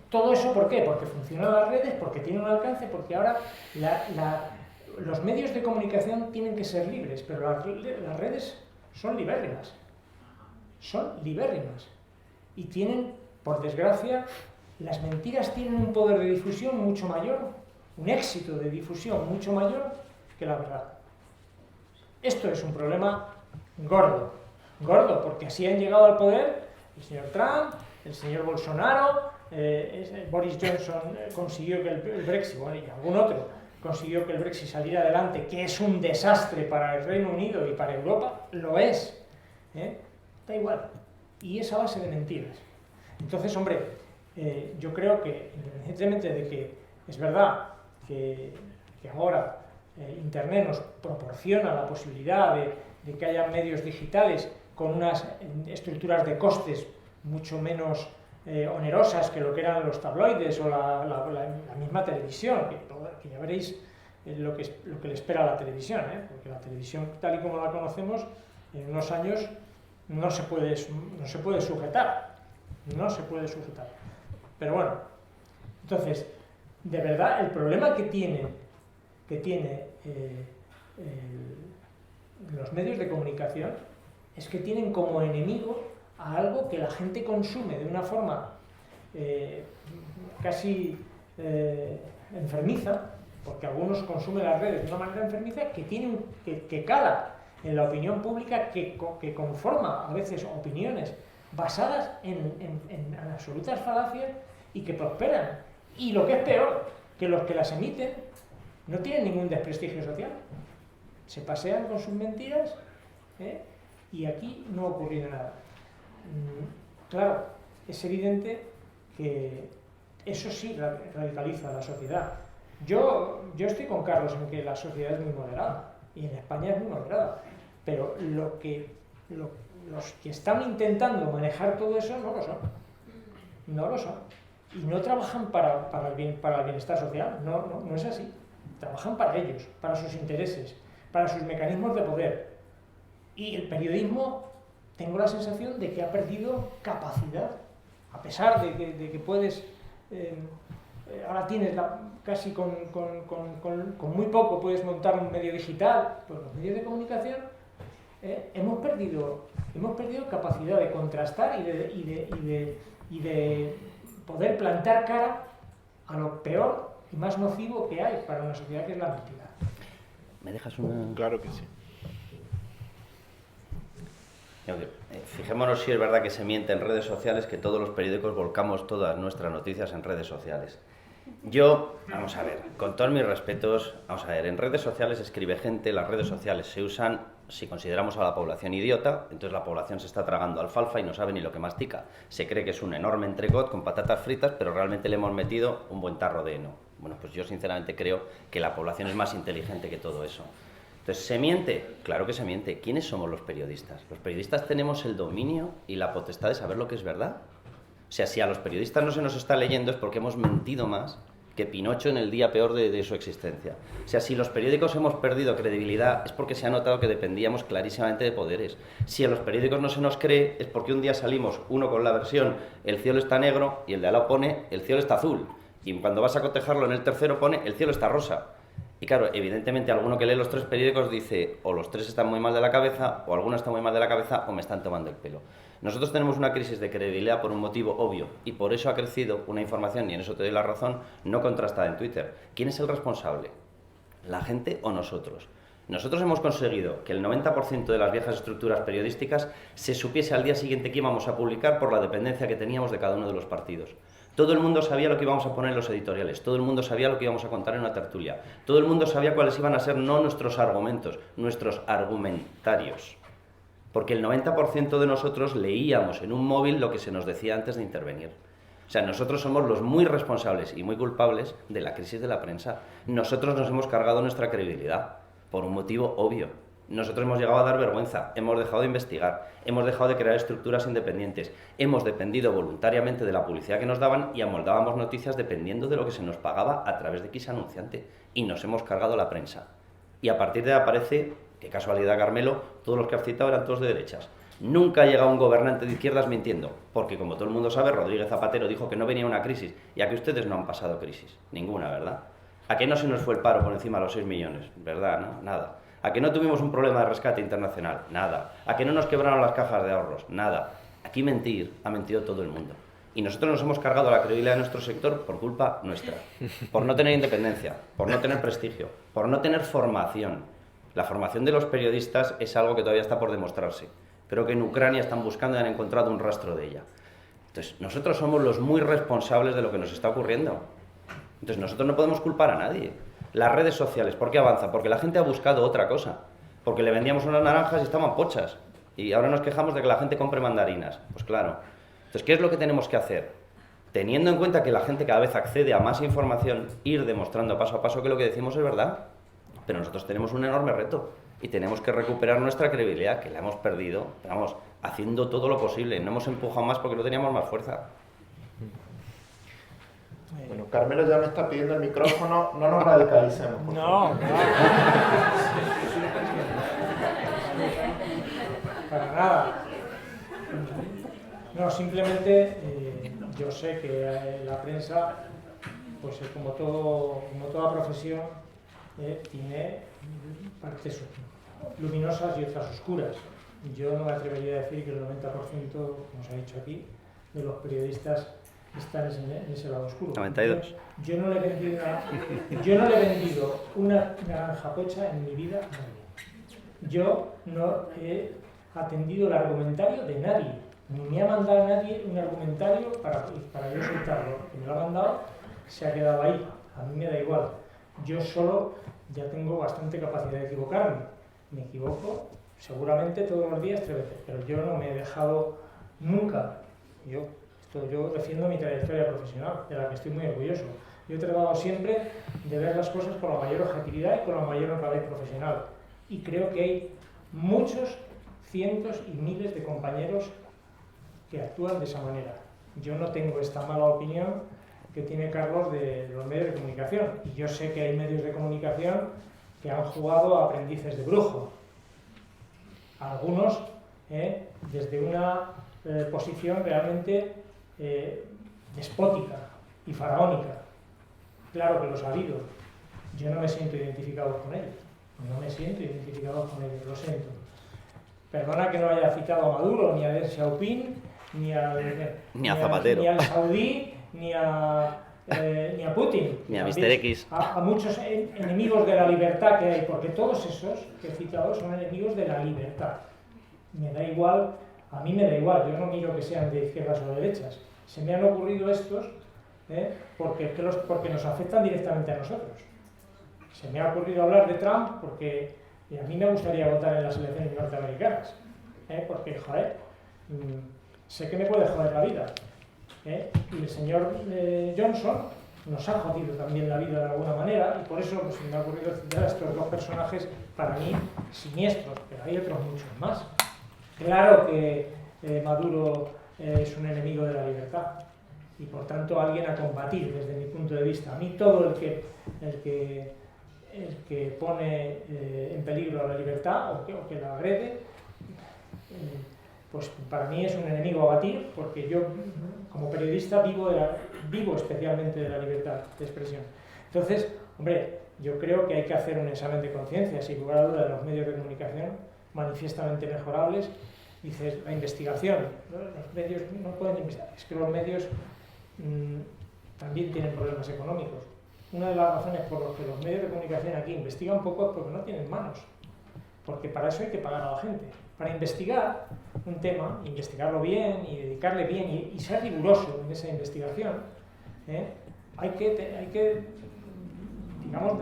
todo eso, ¿por qué? Porque funcionan las redes, porque tienen un alcance, porque ahora los medios de comunicación tienen que ser libres, pero las redes son libérrimas. Son libérrimas. Y tienen, por desgracia, las mentiras tienen un poder de difusión mucho mayor, un éxito de difusión mucho mayor que la verdad. Esto es un problema gordo, porque así han llegado al poder el señor Trump, el señor Bolsonaro, Boris Johnson consiguió que el Brexit, bueno, y algún otro, consiguió que el Brexit saliera adelante, que es un desastre para el Reino Unido y para Europa, lo es. Da igual. Y es a base de mentiras. Entonces, hombre, yo creo que, independientemente de que es verdad que ahora Internet nos proporciona la posibilidad de que haya medios digitales con unas estructuras de costes mucho menos onerosas que lo que eran los tabloides o la misma televisión, que ya veréis lo que le espera a la televisión, porque la televisión tal y como la conocemos en unos años no se puede sujetar. Pero bueno, Entonces, de verdad, el problema que tiene los medios de comunicación es que tienen como enemigo a algo que la gente consume de una forma casi enfermiza, porque algunos consumen las redes de una manera enfermiza que cala en la opinión pública, que conforma a veces opiniones basadas en absolutas falacias y que prosperan. Y lo que es peor, que los que las emiten no tienen ningún desprestigio social. Se pasean con sus mentiras, y aquí no ha ocurrido nada. Claro, es evidente que eso sí radicaliza a la sociedad. Yo estoy con Carlos en que la sociedad es muy moderada, y en España es muy moderada, pero los que están intentando manejar todo eso no lo son. No lo son. Y no trabajan para el bienestar social, no es así. Trabajan para ellos, para sus intereses, para sus mecanismos de poder. Y el periodismo, tengo la sensación de que ha perdido capacidad, a pesar de que puedes... ahora tienes casi con muy poco puedes montar un medio digital. Pues los medios de comunicación hemos perdido capacidad de contrastar y de poder plantar cara a lo peor y más nocivo que hay para una sociedad, que es la mentira. ¿Me dejas una...? Claro que sí. Fijémonos si es verdad que se miente en redes sociales, que todos los periódicos volcamos todas nuestras noticias en redes sociales. Yo, vamos a ver, con todos mis respetos, vamos a ver, en redes sociales escribe gente, las redes sociales se usan, si consideramos a la población idiota, entonces la población se está tragando alfalfa y no sabe ni lo que mastica. Se cree que es un enorme entrecot con patatas fritas, pero realmente le hemos metido un buen tarro de heno. Bueno, pues yo sinceramente creo que la población es más inteligente que todo eso. Entonces, ¿se miente? Claro que se miente. ¿Quiénes somos los periodistas? Los periodistas tenemos el dominio y la potestad de saber lo que es verdad. O sea, si a los periodistas no se nos está leyendo es porque hemos mentido más que Pinocho en el día peor de su existencia. O sea, si los periódicos hemos perdido credibilidad es porque se ha notado que dependíamos clarísimamente de poderes. Si a los periódicos no se nos cree es porque un día salimos uno con la versión el cielo está negro y el de al lado pone el cielo está azul. Y cuando vas a cotejarlo en el tercero pone el cielo está rosa. Y claro, evidentemente alguno que lee los tres periódicos dice o los tres están muy mal de la cabeza, o alguno está muy mal de la cabeza, o me están tomando el pelo. Nosotros tenemos una crisis de credibilidad por un motivo obvio, y por eso ha crecido una información, y en eso te doy la razón, no contrastada en Twitter. ¿Quién es el responsable? ¿La gente o nosotros? Nosotros hemos conseguido que el 90% de las viejas estructuras periodísticas se supiese al día siguiente que íbamos a publicar por la dependencia que teníamos de cada uno de los partidos. Todo el mundo sabía lo que íbamos a poner en los editoriales, todo el mundo sabía lo que íbamos a contar en una tertulia, todo el mundo sabía cuáles iban a ser no nuestros argumentos, nuestros argumentarios. Porque el 90% de nosotros leíamos en un móvil lo que se nos decía antes de intervenir. O sea, nosotros somos los muy responsables y muy culpables de la crisis de la prensa. Nosotros nos hemos cargado nuestra credibilidad, por un motivo obvio. Nosotros hemos llegado a dar vergüenza, hemos dejado de investigar, hemos dejado de crear estructuras independientes, hemos dependido voluntariamente de la publicidad que nos daban y amoldábamos noticias dependiendo de lo que se nos pagaba a través de X anunciante. Y nos hemos cargado la prensa. Y a partir de ahí aparece, qué casualidad Carmelo, todos los que has citado eran todos de derechas. Nunca ha llegado un gobernante de izquierdas mintiendo, porque como todo el mundo sabe, Rodríguez Zapatero dijo que no venía una crisis, y a que ustedes no han pasado crisis, ninguna, ¿verdad? ¿A que no se nos fue el paro por encima de los 6 millones? ¿Verdad? ¿No? Nada. ¿A que no tuvimos un problema de rescate internacional? Nada. ¿A que no nos quebraron las cajas de ahorros? Nada. Aquí mentir, ha mentido todo el mundo. Y nosotros nos hemos cargado la credibilidad de nuestro sector por culpa nuestra. Por no tener independencia, por no tener prestigio, por no tener formación. La formación de los periodistas es algo que todavía está por demostrarse. Creo que en Ucrania están buscando y han encontrado un rastro de ella. Entonces, nosotros somos los muy responsables de lo que nos está ocurriendo. Entonces, nosotros no podemos culpar a nadie. Las redes sociales, ¿por qué avanzan? Porque la gente ha buscado otra cosa. Porque le vendíamos unas naranjas y estaban pochas. Y ahora nos quejamos de que la gente compre mandarinas. Pues claro. Entonces, ¿qué es lo que tenemos que hacer? Teniendo en cuenta que la gente cada vez accede a más información, ir demostrando paso a paso que lo que decimos es verdad. Pero nosotros tenemos un enorme reto. Y tenemos que recuperar nuestra credibilidad, que la hemos perdido, vamos, haciendo todo lo posible. No hemos empujado más porque no teníamos más fuerza. Bueno, Carmelo ya me está pidiendo el micrófono, no nos radicalicemos. Por favor. No. Para nada. No, simplemente yo sé que la prensa pues como toda profesión, tiene partes luminosas y otras oscuras. Yo no me atrevería a decir que el 90%, como se ha dicho aquí, de los periodistas están en ese lado oscuro. 92. Yo no le he vendido una naranja pocha en mi vida a nadie. Yo no he atendido el argumentario de nadie. Ni me ha mandado nadie un argumentario para yo soltarlo. Que me lo ha mandado, se ha quedado ahí. A mí me da igual. Yo solo ya tengo bastante capacidad de equivocarme. Me equivoco seguramente todos los días 3 veces, pero yo no me he dejado nunca. Yo defiendo mi trayectoria profesional, de la que estoy muy orgulloso. Yo he tratado siempre de ver las cosas con la mayor objetividad y con la mayor honradez profesional. Y creo que hay muchos, cientos y miles de compañeros que actúan de esa manera. Yo no tengo esta mala opinión que tiene Carlos de los medios de comunicación. Y yo sé que hay medios de comunicación que han jugado a aprendices de brujo. Algunos desde una posición realmente despótica y faraónica. Claro que los ha habido. Yo no me siento identificado con ellos. No me siento identificado con ellos, lo siento. Perdona que no haya citado a Maduro, ni a Deng Xiaoping, ni a Zapatero, ni al Saudí, ni a Putin. Ni a Mr. X. A muchos enemigos de la libertad que hay, porque todos esos que he citado son enemigos de la libertad. Me da igual, a mí me da igual, yo no miro que sean de izquierdas o de derechas. Se me han ocurrido estos porque nos afectan directamente a nosotros. Se me ha ocurrido hablar de Trump porque a mí me gustaría votar en las elecciones norteamericanas. Porque, joder, sé que me puede joder la vida. Y el señor Johnson nos ha jodido también la vida de alguna manera, y por eso pues, me ha ocurrido citar a estos 2 personajes para mí siniestros, pero hay otros muchos más. Claro que Maduro es un enemigo de la libertad y por tanto alguien a combatir desde mi punto de vista. A mí todo el que pone en peligro a la libertad o que la agrede, pues para mí es un enemigo a batir, porque yo como periodista vivo especialmente de la libertad de expresión. Entonces, hombre, yo creo que hay que hacer un examen de conciencia, sin lugar a duda, de los medios de comunicación manifiestamente mejorables. Dices, la investigación, ¿no? Los medios no pueden investigar, es que los medios también tienen problemas económicos. Una de las razones por las que los medios de comunicación aquí investigan poco es porque no tienen manos, porque para eso hay que pagar a la gente. Para investigar un tema, investigarlo bien y dedicarle bien y ser riguroso en esa investigación, hay que digamos,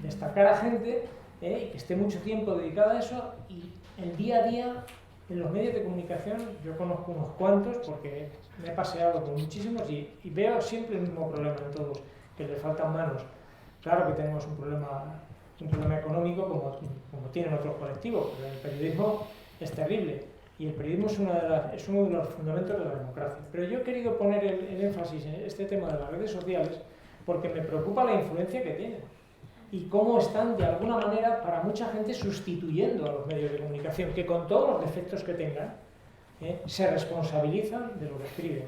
destacar a gente que esté mucho tiempo dedicada a eso, y el día a día en los medios de comunicación yo conozco unos cuantos porque me he paseado con muchísimos y veo siempre el mismo problema en todos, que le faltan manos. Claro que tenemos un problema económico como tienen otros colectivos, pero el periodismo es terrible y el periodismo es uno de los fundamentos de la democracia. Pero yo he querido poner el énfasis en este tema de las redes sociales porque me preocupa la influencia que tienen y cómo están de alguna manera para mucha gente sustituyendo a los medios de comunicación, que con todos los defectos que tengan se responsabilizan de lo que escriben.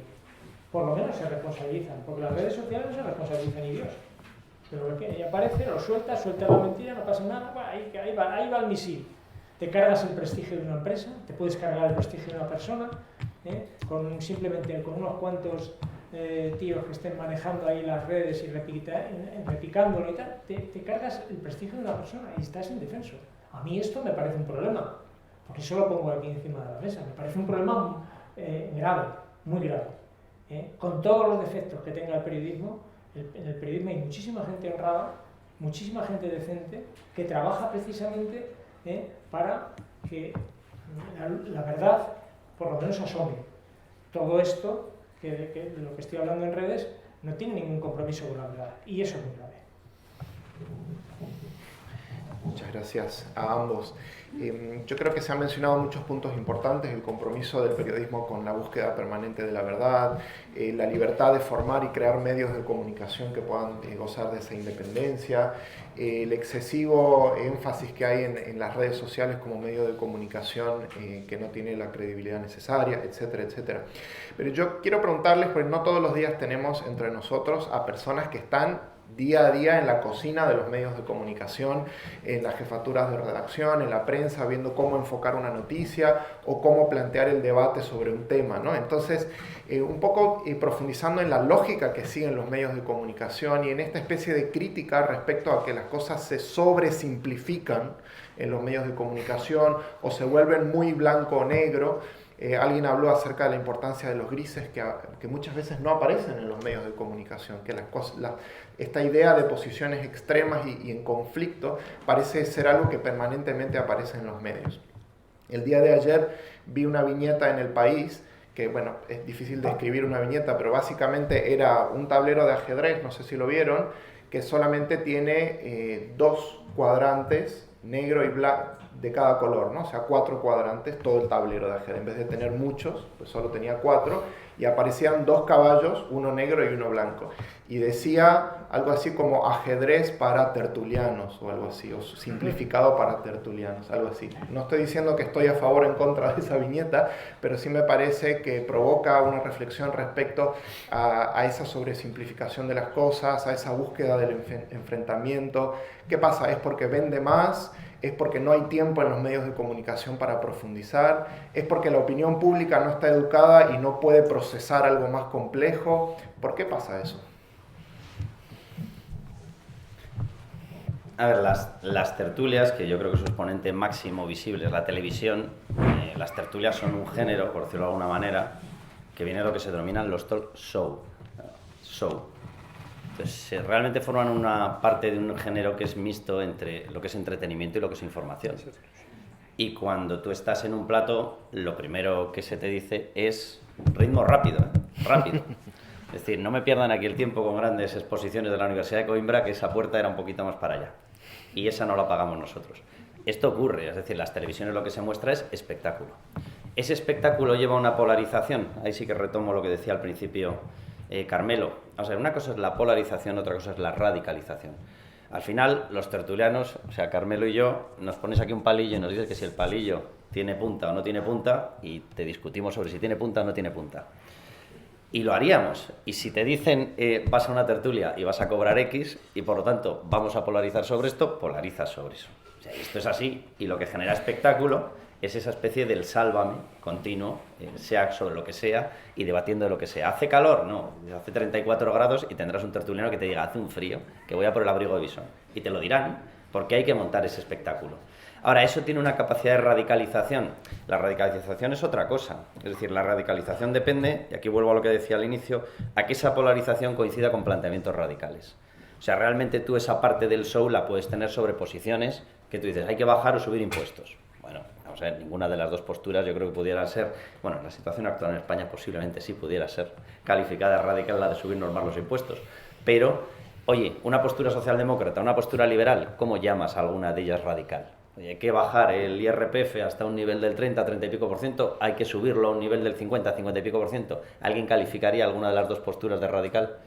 Por lo menos se responsabilizan, porque las redes sociales no se responsabilizan ni Dios. Pero que aparece, lo suelta la mentira, no pasa nada, ahí va el misil. Te cargas el prestigio de una empresa, te puedes cargar el prestigio de una persona, simplemente con unos cuantos tíos que estén manejando ahí las redes y repicándolo y tal, te cargas el prestigio de una persona y estás indefenso. A mí esto me parece un problema, porque eso lo pongo aquí encima de la mesa, me parece un problema grave, muy grave. Con todos los defectos que tenga el periodismo, en el periodismo hay muchísima gente honrada, muchísima gente decente, que trabaja precisamente para que la verdad por lo menos asome. Todo esto, de lo que estoy hablando en redes, no tiene ningún compromiso con la verdad, y eso es muy grave. Muchas gracias a ambos. Yo creo que se han mencionado muchos puntos importantes: el compromiso del periodismo con la búsqueda permanente de la verdad, la libertad de formar y crear medios de comunicación que puedan gozar de esa independencia, el excesivo énfasis que hay en las redes sociales como medio de comunicación que no tiene la credibilidad necesaria, etcétera, etcétera. Pero yo quiero preguntarles, porque no todos los días tenemos entre nosotros a personas que están día a día en la cocina de los medios de comunicación, en las jefaturas de redacción, en la prensa, viendo cómo enfocar una noticia o cómo plantear el debate sobre un tema, ¿no? Entonces, un poco profundizando en la lógica que siguen los medios de comunicación y en esta especie de crítica respecto a que las cosas se sobresimplifican en los medios de comunicación o se vuelven muy blanco o negro. Alguien habló acerca de la importancia de los grises que muchas veces no aparecen en los medios de comunicación, que esta idea de posiciones extremas y en conflicto parece ser algo que permanentemente aparece en los medios. El día de ayer vi una viñeta en El País, que bueno, es difícil describir una viñeta, pero básicamente era un tablero de ajedrez, no sé si lo vieron, que solamente tiene 2 cuadrantes, negro y blanco, de cada color, ¿no? O sea, 4 cuadrantes, todo el tablero de ajedrez. En vez de tener muchos, pues solo tenía 4, y aparecían 2 caballos, uno negro y uno blanco. Y decía algo así como ajedrez para tertulianos, o algo así, o simplificado para tertulianos, algo así. No estoy diciendo que estoy a favor o en contra de esa viñeta, pero sí me parece que provoca una reflexión respecto a esa sobresimplificación de las cosas, a esa búsqueda del enfrentamiento. ¿Qué pasa? ¿Es porque vende más? ¿Es porque no hay tiempo en los medios de comunicación para profundizar? ¿Es porque la opinión pública no está educada y no puede procesar algo más complejo? ¿Por qué pasa eso? A ver, las tertulias, que yo creo que su exponente máximo visible es la televisión, las tertulias son un género, por decirlo de alguna manera, que viene de lo que se denominan los talk show. Entonces, realmente forman una parte de un género que es mixto entre lo que es entretenimiento y lo que es información. Y cuando tú estás en un plato, lo primero que se te dice es ritmo rápido, rápido. Es decir, no me pierdan aquí el tiempo con grandes exposiciones de la Universidad de Coimbra, que esa puerta era un poquito más para allá. Y esa no la pagamos nosotros. Esto ocurre, es decir, las televisiones lo que se muestra es espectáculo. Ese espectáculo lleva una polarización. Ahí sí que retomo lo que decía al principio Carmelo. O sea, una cosa es la polarización, otra cosa es la radicalización. Al final, los tertulianos, o sea, Carmelo y yo, nos pones aquí un palillo y nos dices que si el palillo tiene punta o no tiene punta, y te discutimos sobre si tiene punta o no tiene punta. Y lo haríamos. Y si te dicen vas a una tertulia y vas a cobrar X, y por lo tanto vamos a polarizar sobre esto, polarizas sobre eso. O sea, esto es así, y lo que genera espectáculo es esa especie del sálvame continuo, sea sobre lo que sea, y debatiendo de lo que sea. ¿Hace calor? No, hace 34 grados y tendrás un tertuliano que te diga, hace un frío, que voy a por el abrigo de visón. Y te lo dirán, porque hay que montar ese espectáculo. Ahora, eso tiene una capacidad de radicalización. La radicalización es otra cosa. Es decir, la radicalización depende, y aquí vuelvo a lo que decía al inicio, a que esa polarización coincida con planteamientos radicales. O sea, realmente tú esa parte del show la puedes tener sobre posiciones que tú dices, hay que bajar o subir impuestos. Bueno, vamos a ver, ninguna de las dos posturas yo creo que pudiera ser, bueno, en la situación actual en España posiblemente sí pudiera ser calificada radical la de subirnos más los impuestos. Pero, oye, una postura socialdemócrata, una postura liberal, ¿cómo llamas a alguna de ellas radical? Oye, hay que bajar el IRPF hasta un nivel del 30, 30 y pico por ciento, hay que subirlo a un nivel del 50, 50 y pico por ciento. ¿Alguien calificaría alguna de las dos posturas de radical?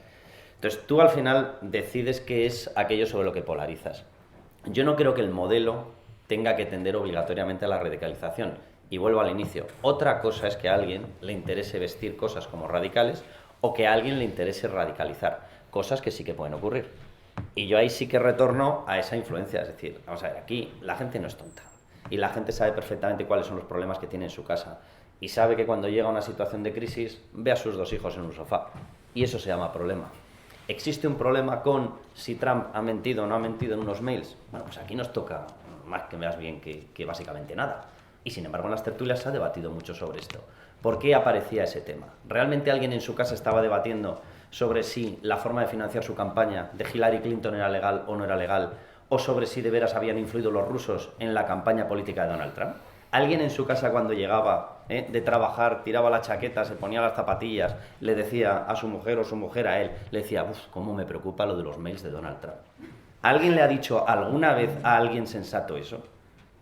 Entonces tú al final decides qué es aquello sobre lo que polarizas. Yo no creo que el modelo tenga que tender obligatoriamente a la radicalización. Y vuelvo al inicio. Otra cosa es que a alguien le interese vestir cosas como radicales o que a alguien le interese radicalizar. Cosas que sí que pueden ocurrir. Y yo ahí sí que retorno a esa influencia. Es decir, vamos a ver, aquí la gente no es tonta. Y la gente sabe perfectamente cuáles son los problemas que tiene en su casa. Y sabe que cuando llega a una situación de crisis, ve a sus 2 hijos en un sofá. Y eso se llama problema. ¿Existe un problema con si Trump ha mentido o no ha mentido en unos mails? Bueno, pues aquí nos toca más que veas bien que básicamente nada. Y sin embargo en las tertulias se ha debatido mucho sobre esto. ¿Por qué aparecía ese tema? ¿Realmente alguien en su casa estaba debatiendo sobre si la forma de financiar su campaña de Hillary Clinton era legal o no era legal? ¿O sobre si de veras habían influido los rusos en la campaña política de Donald Trump? ¿Alguien en su casa cuando llegaba de trabajar, tiraba la chaqueta, se ponía las zapatillas, le decía a su mujer o su mujer a él, le decía, uff, cómo me preocupa lo de los mails de Donald Trump? ¿Alguien le ha dicho alguna vez a alguien sensato eso?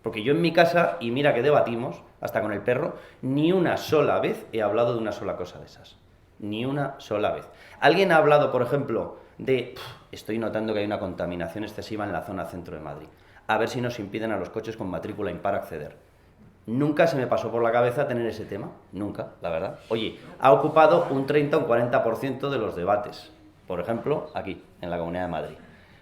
Porque yo en mi casa, y mira que debatimos, hasta con el perro, ni una sola vez he hablado de una sola cosa de esas. Ni una sola vez. ¿Alguien ha hablado, por ejemplo, de estoy notando que hay una contaminación excesiva en la zona centro de Madrid? A ver si nos impiden a los coches con matrícula impar acceder. Nunca se me pasó por la cabeza tener ese tema, nunca, la verdad. Oye, ha ocupado un 30 o un 40% de los debates, por ejemplo, aquí, en la Comunidad de Madrid.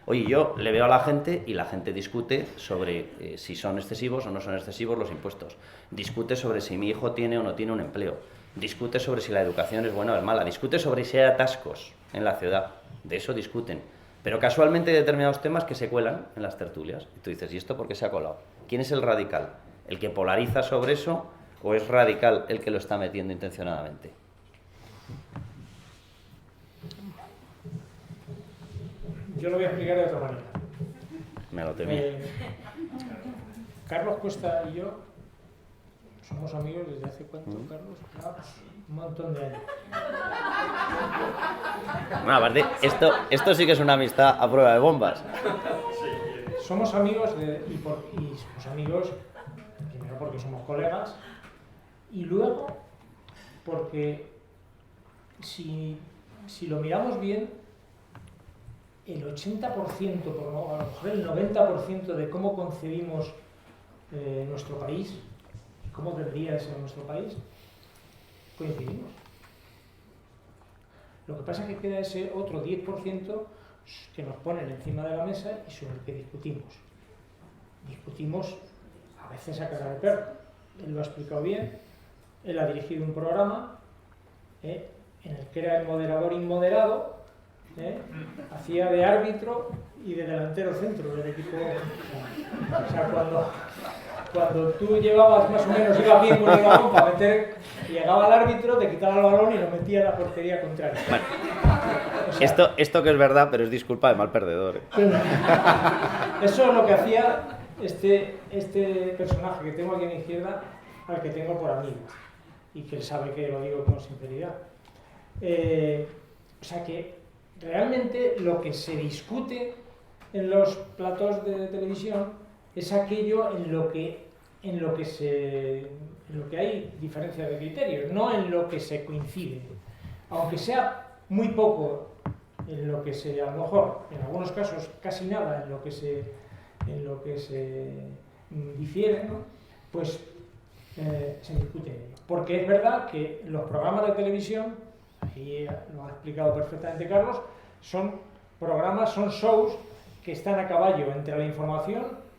Oye, yo le veo a la gente y la gente discute sobre si son excesivos o no son excesivos los impuestos. Discute sobre si mi hijo tiene o no tiene un empleo. Discute sobre si la educación es buena o es mala. Discute sobre si hay atascos en la ciudad. De eso discuten. Pero casualmente hay determinados temas que se cuelan en las tertulias. Y tú dices, ¿y esto por qué se ha colado? ¿Quién es el radical? ¿El que polariza sobre eso o es radical el que lo está metiendo intencionadamente? Yo lo voy a explicar de otra manera. Me lo temía. Carlos Cuesta y yo somos amigos desde hace cuánto, Carlos? Un montón de años. Bueno, aparte, esto sí que es una amistad a prueba de bombas. Somos amigos y somos amigos primero porque somos colegas y luego porque si lo miramos bien, el 80%, por no, a lo mejor el 90% de cómo concebimos nuestro país, cómo debería ser nuestro país, coincidimos. Lo que pasa es que queda ese otro 10% que nos ponen encima de la mesa y sobre el que discutimos. Discutimos a veces a cara de perro. Él lo ha explicado bien, él ha dirigido un programa en el que era el moderador inmoderado, hacía de árbitro y de delantero centro del equipo. O sea, cuando tú llevabas más o menos, ibas bien con el balón para meter, llegaba el árbitro, te quitaba el balón y lo metía a la portería contraria. Bueno, o sea, esto que es verdad, pero es disculpa de mal perdedor. Eso es lo que hacía este personaje que tengo aquí a mi izquierda, al que tengo por amigo, y que él sabe que lo digo con sinceridad. O sea que realmente lo que se discute en los platós de televisión es aquello en lo que hay diferencias de criterios, no en lo que se coincide. Aunque sea muy poco en lo que se, a lo mejor, en algunos casos casi nada en lo que se difiere, ¿no? Pues se discute ello. Porque es verdad que los programas de televisión, y lo ha explicado perfectamente Carlos, son shows que están a caballo entre la información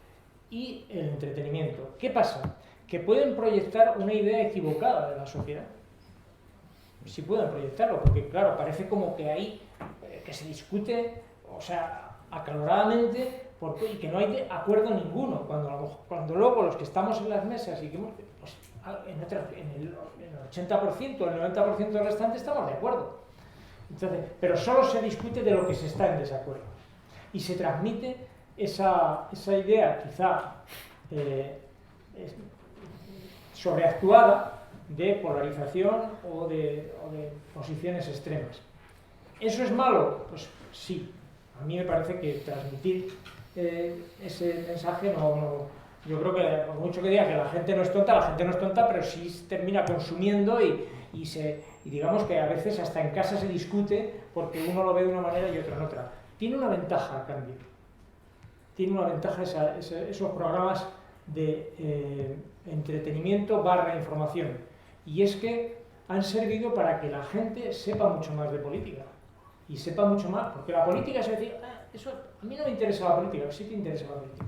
y el entretenimiento. ¿Qué pasa? Que pueden proyectar una idea equivocada de la sociedad. Sí pueden proyectarlo, porque claro, parece como que ahí que se discute, o sea, acaloradamente, y que no hay acuerdo ninguno, cuando luego los que estamos en las mesas y que hemos, pues, en el 80%, el 90% restante estamos de acuerdo. Entonces, pero solo se discute de lo que se está en desacuerdo. Y se transmite esa idea, quizá sobreactuada, de polarización o de posiciones extremas. ¿Eso es malo? Pues sí. A mí me parece que transmitir ese mensaje yo creo que por mucho que diga que la gente no es tonta, pero sí termina consumiendo y digamos que a veces hasta en casa se discute porque uno lo ve de una manera y otro en otra. Tiene una ventaja a cambio. Tiene una ventaja esos programas de entretenimiento / información. Y es que han servido para que la gente sepa mucho más de política. Y sepa mucho más, porque la política es decir, eso, a mí no me interesa la política, sí te interesa la política.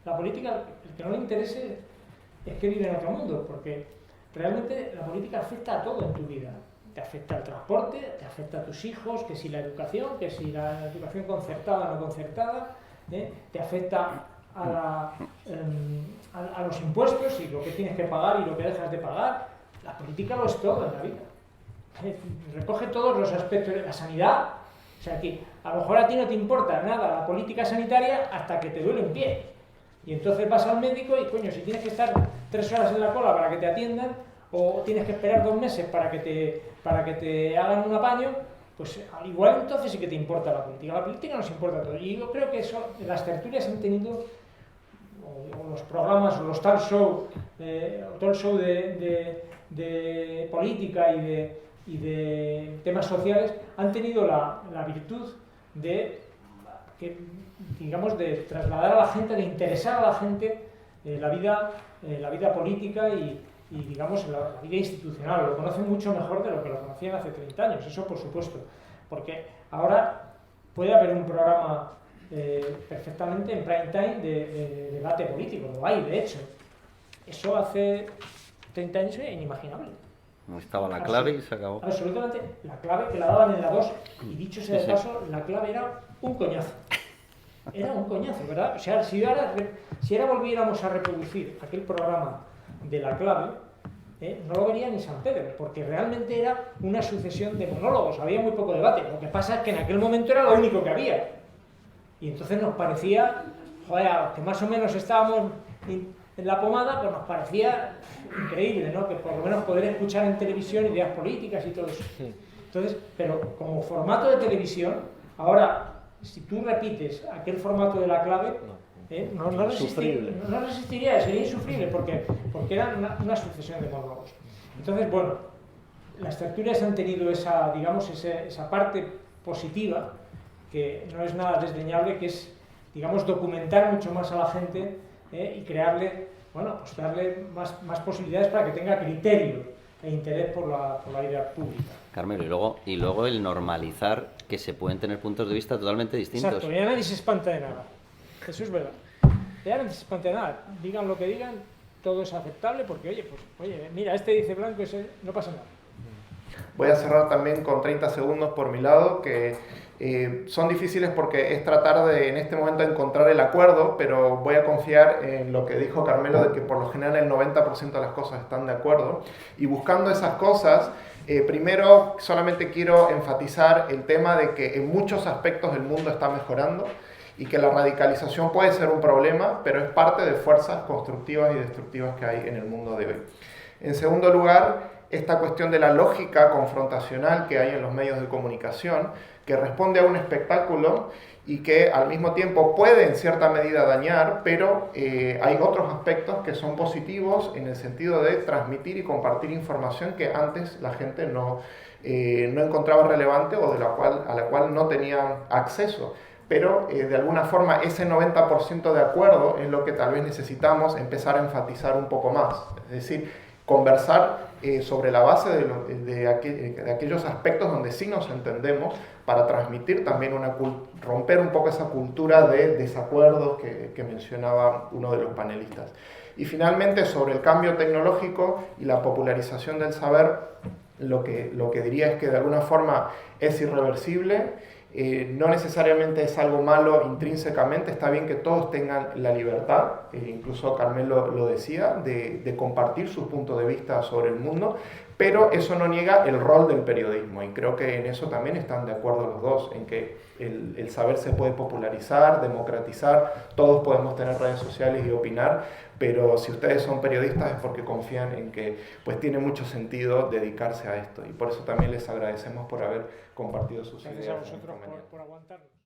La política, el que no le interese es que vive en otro mundo, porque realmente la política afecta a todo en tu vida. Te afecta al transporte, te afecta a tus hijos, que si la educación concertada o no concertada, te afecta a los impuestos y lo que tienes que pagar y lo que dejas de pagar. La política lo es todo en la vida. Recoge todos los aspectos de la sanidad. O sea que a lo mejor a ti no te importa nada la política sanitaria hasta que te duele un pie. Y entonces vas al médico y, coño, si tienes que estar 3 horas en la cola para que te atiendan, o tienes que esperar 2 meses para que te hagan un apaño, pues al igual entonces sí que te importa la política. La política nos importa a todos. Y yo creo que eso, las tertulias han tenido, o los programas, o los talk show de política y de temas sociales, han tenido la virtud de, digamos, de trasladar a la gente, de interesar a la gente la vida política y digamos, la vida institucional. Lo conocen mucho mejor de lo que lo conocían hace 30 años, eso por supuesto. Porque ahora puede haber un programa perfectamente en prime time de debate político, lo hay, de hecho. Eso hace 30 años era inimaginable. No estaba la clave y se acabó. Absolutamente, la clave que la daban en la 2, y dicho sea de paso, la clave era un coñazo. Era un coñazo, ¿verdad? O sea, si ahora volviéramos a reproducir aquel programa de la clave, no lo vería ni San Pedro, porque realmente era una sucesión de monólogos, había muy poco debate. Lo que pasa es que en aquel momento era lo único que había. Y entonces nos parecía, joder, a los que más o menos estábamos en la pomada, pues nos parecía increíble, ¿no? Que por lo menos poder escuchar en televisión ideas políticas y todo eso. Entonces, pero como formato de televisión, ahora, si tú repites aquel formato de la clave, no resistiría, sería insufrible, porque era una sucesión de monólogos. Entonces, bueno, las tertulias han tenido esa, digamos, esa parte positiva, que no es nada desdeñable, que es, digamos, documentar mucho más a la gente y crearle, bueno, pues darle más posibilidades para que tenga criterio e interés por la vida pública. Carmelo, y luego el normalizar que se pueden tener puntos de vista totalmente distintos. Exacto, ya nadie se espanta de nada. Eso es verdad. Ya nadie se espanta de nada. Digan lo que digan, todo es aceptable porque, oye, mira, este dice blanco, ese no pasa nada. Voy a cerrar también con 30 segundos por mi lado, que son difíciles porque es tratar de, en este momento, encontrar el acuerdo, pero voy a confiar en lo que dijo Carmelo, de que por lo general el 90% de las cosas están de acuerdo. Y buscando esas cosas, primero solamente quiero enfatizar el tema de que en muchos aspectos el mundo está mejorando y que la radicalización puede ser un problema, pero es parte de fuerzas constructivas y destructivas que hay en el mundo de hoy. En segundo lugar, esta cuestión de la lógica confrontacional que hay en los medios de comunicación, que responde a un espectáculo y que al mismo tiempo puede en cierta medida dañar, pero hay otros aspectos que son positivos en el sentido de transmitir y compartir información que antes la gente no encontraba relevante o a la cual no tenía acceso. Pero de alguna forma ese 90% de acuerdo es lo que tal vez necesitamos empezar a enfatizar un poco más. Es decir, conversar sobre la base de aquellos aspectos donde sí nos entendemos, para transmitir también romper un poco esa cultura de desacuerdos que mencionaba uno de los panelistas. Y finalmente, sobre el cambio tecnológico y la popularización del saber, lo que diría es que de alguna forma es irreversible. No necesariamente es algo malo intrínsecamente, está bien que todos tengan la libertad, incluso Carmelo lo decía, de compartir su punto de vista sobre el mundo, pero eso no niega el rol del periodismo, y creo que en eso también están de acuerdo los dos, en que el saber se puede popularizar, democratizar, todos podemos tener redes sociales y opinar, pero si ustedes son periodistas es porque confían en que pues tiene mucho sentido dedicarse a esto, y por eso también les agradecemos por haber compartido sus ideas. Gracias a vosotros por aguantarnos.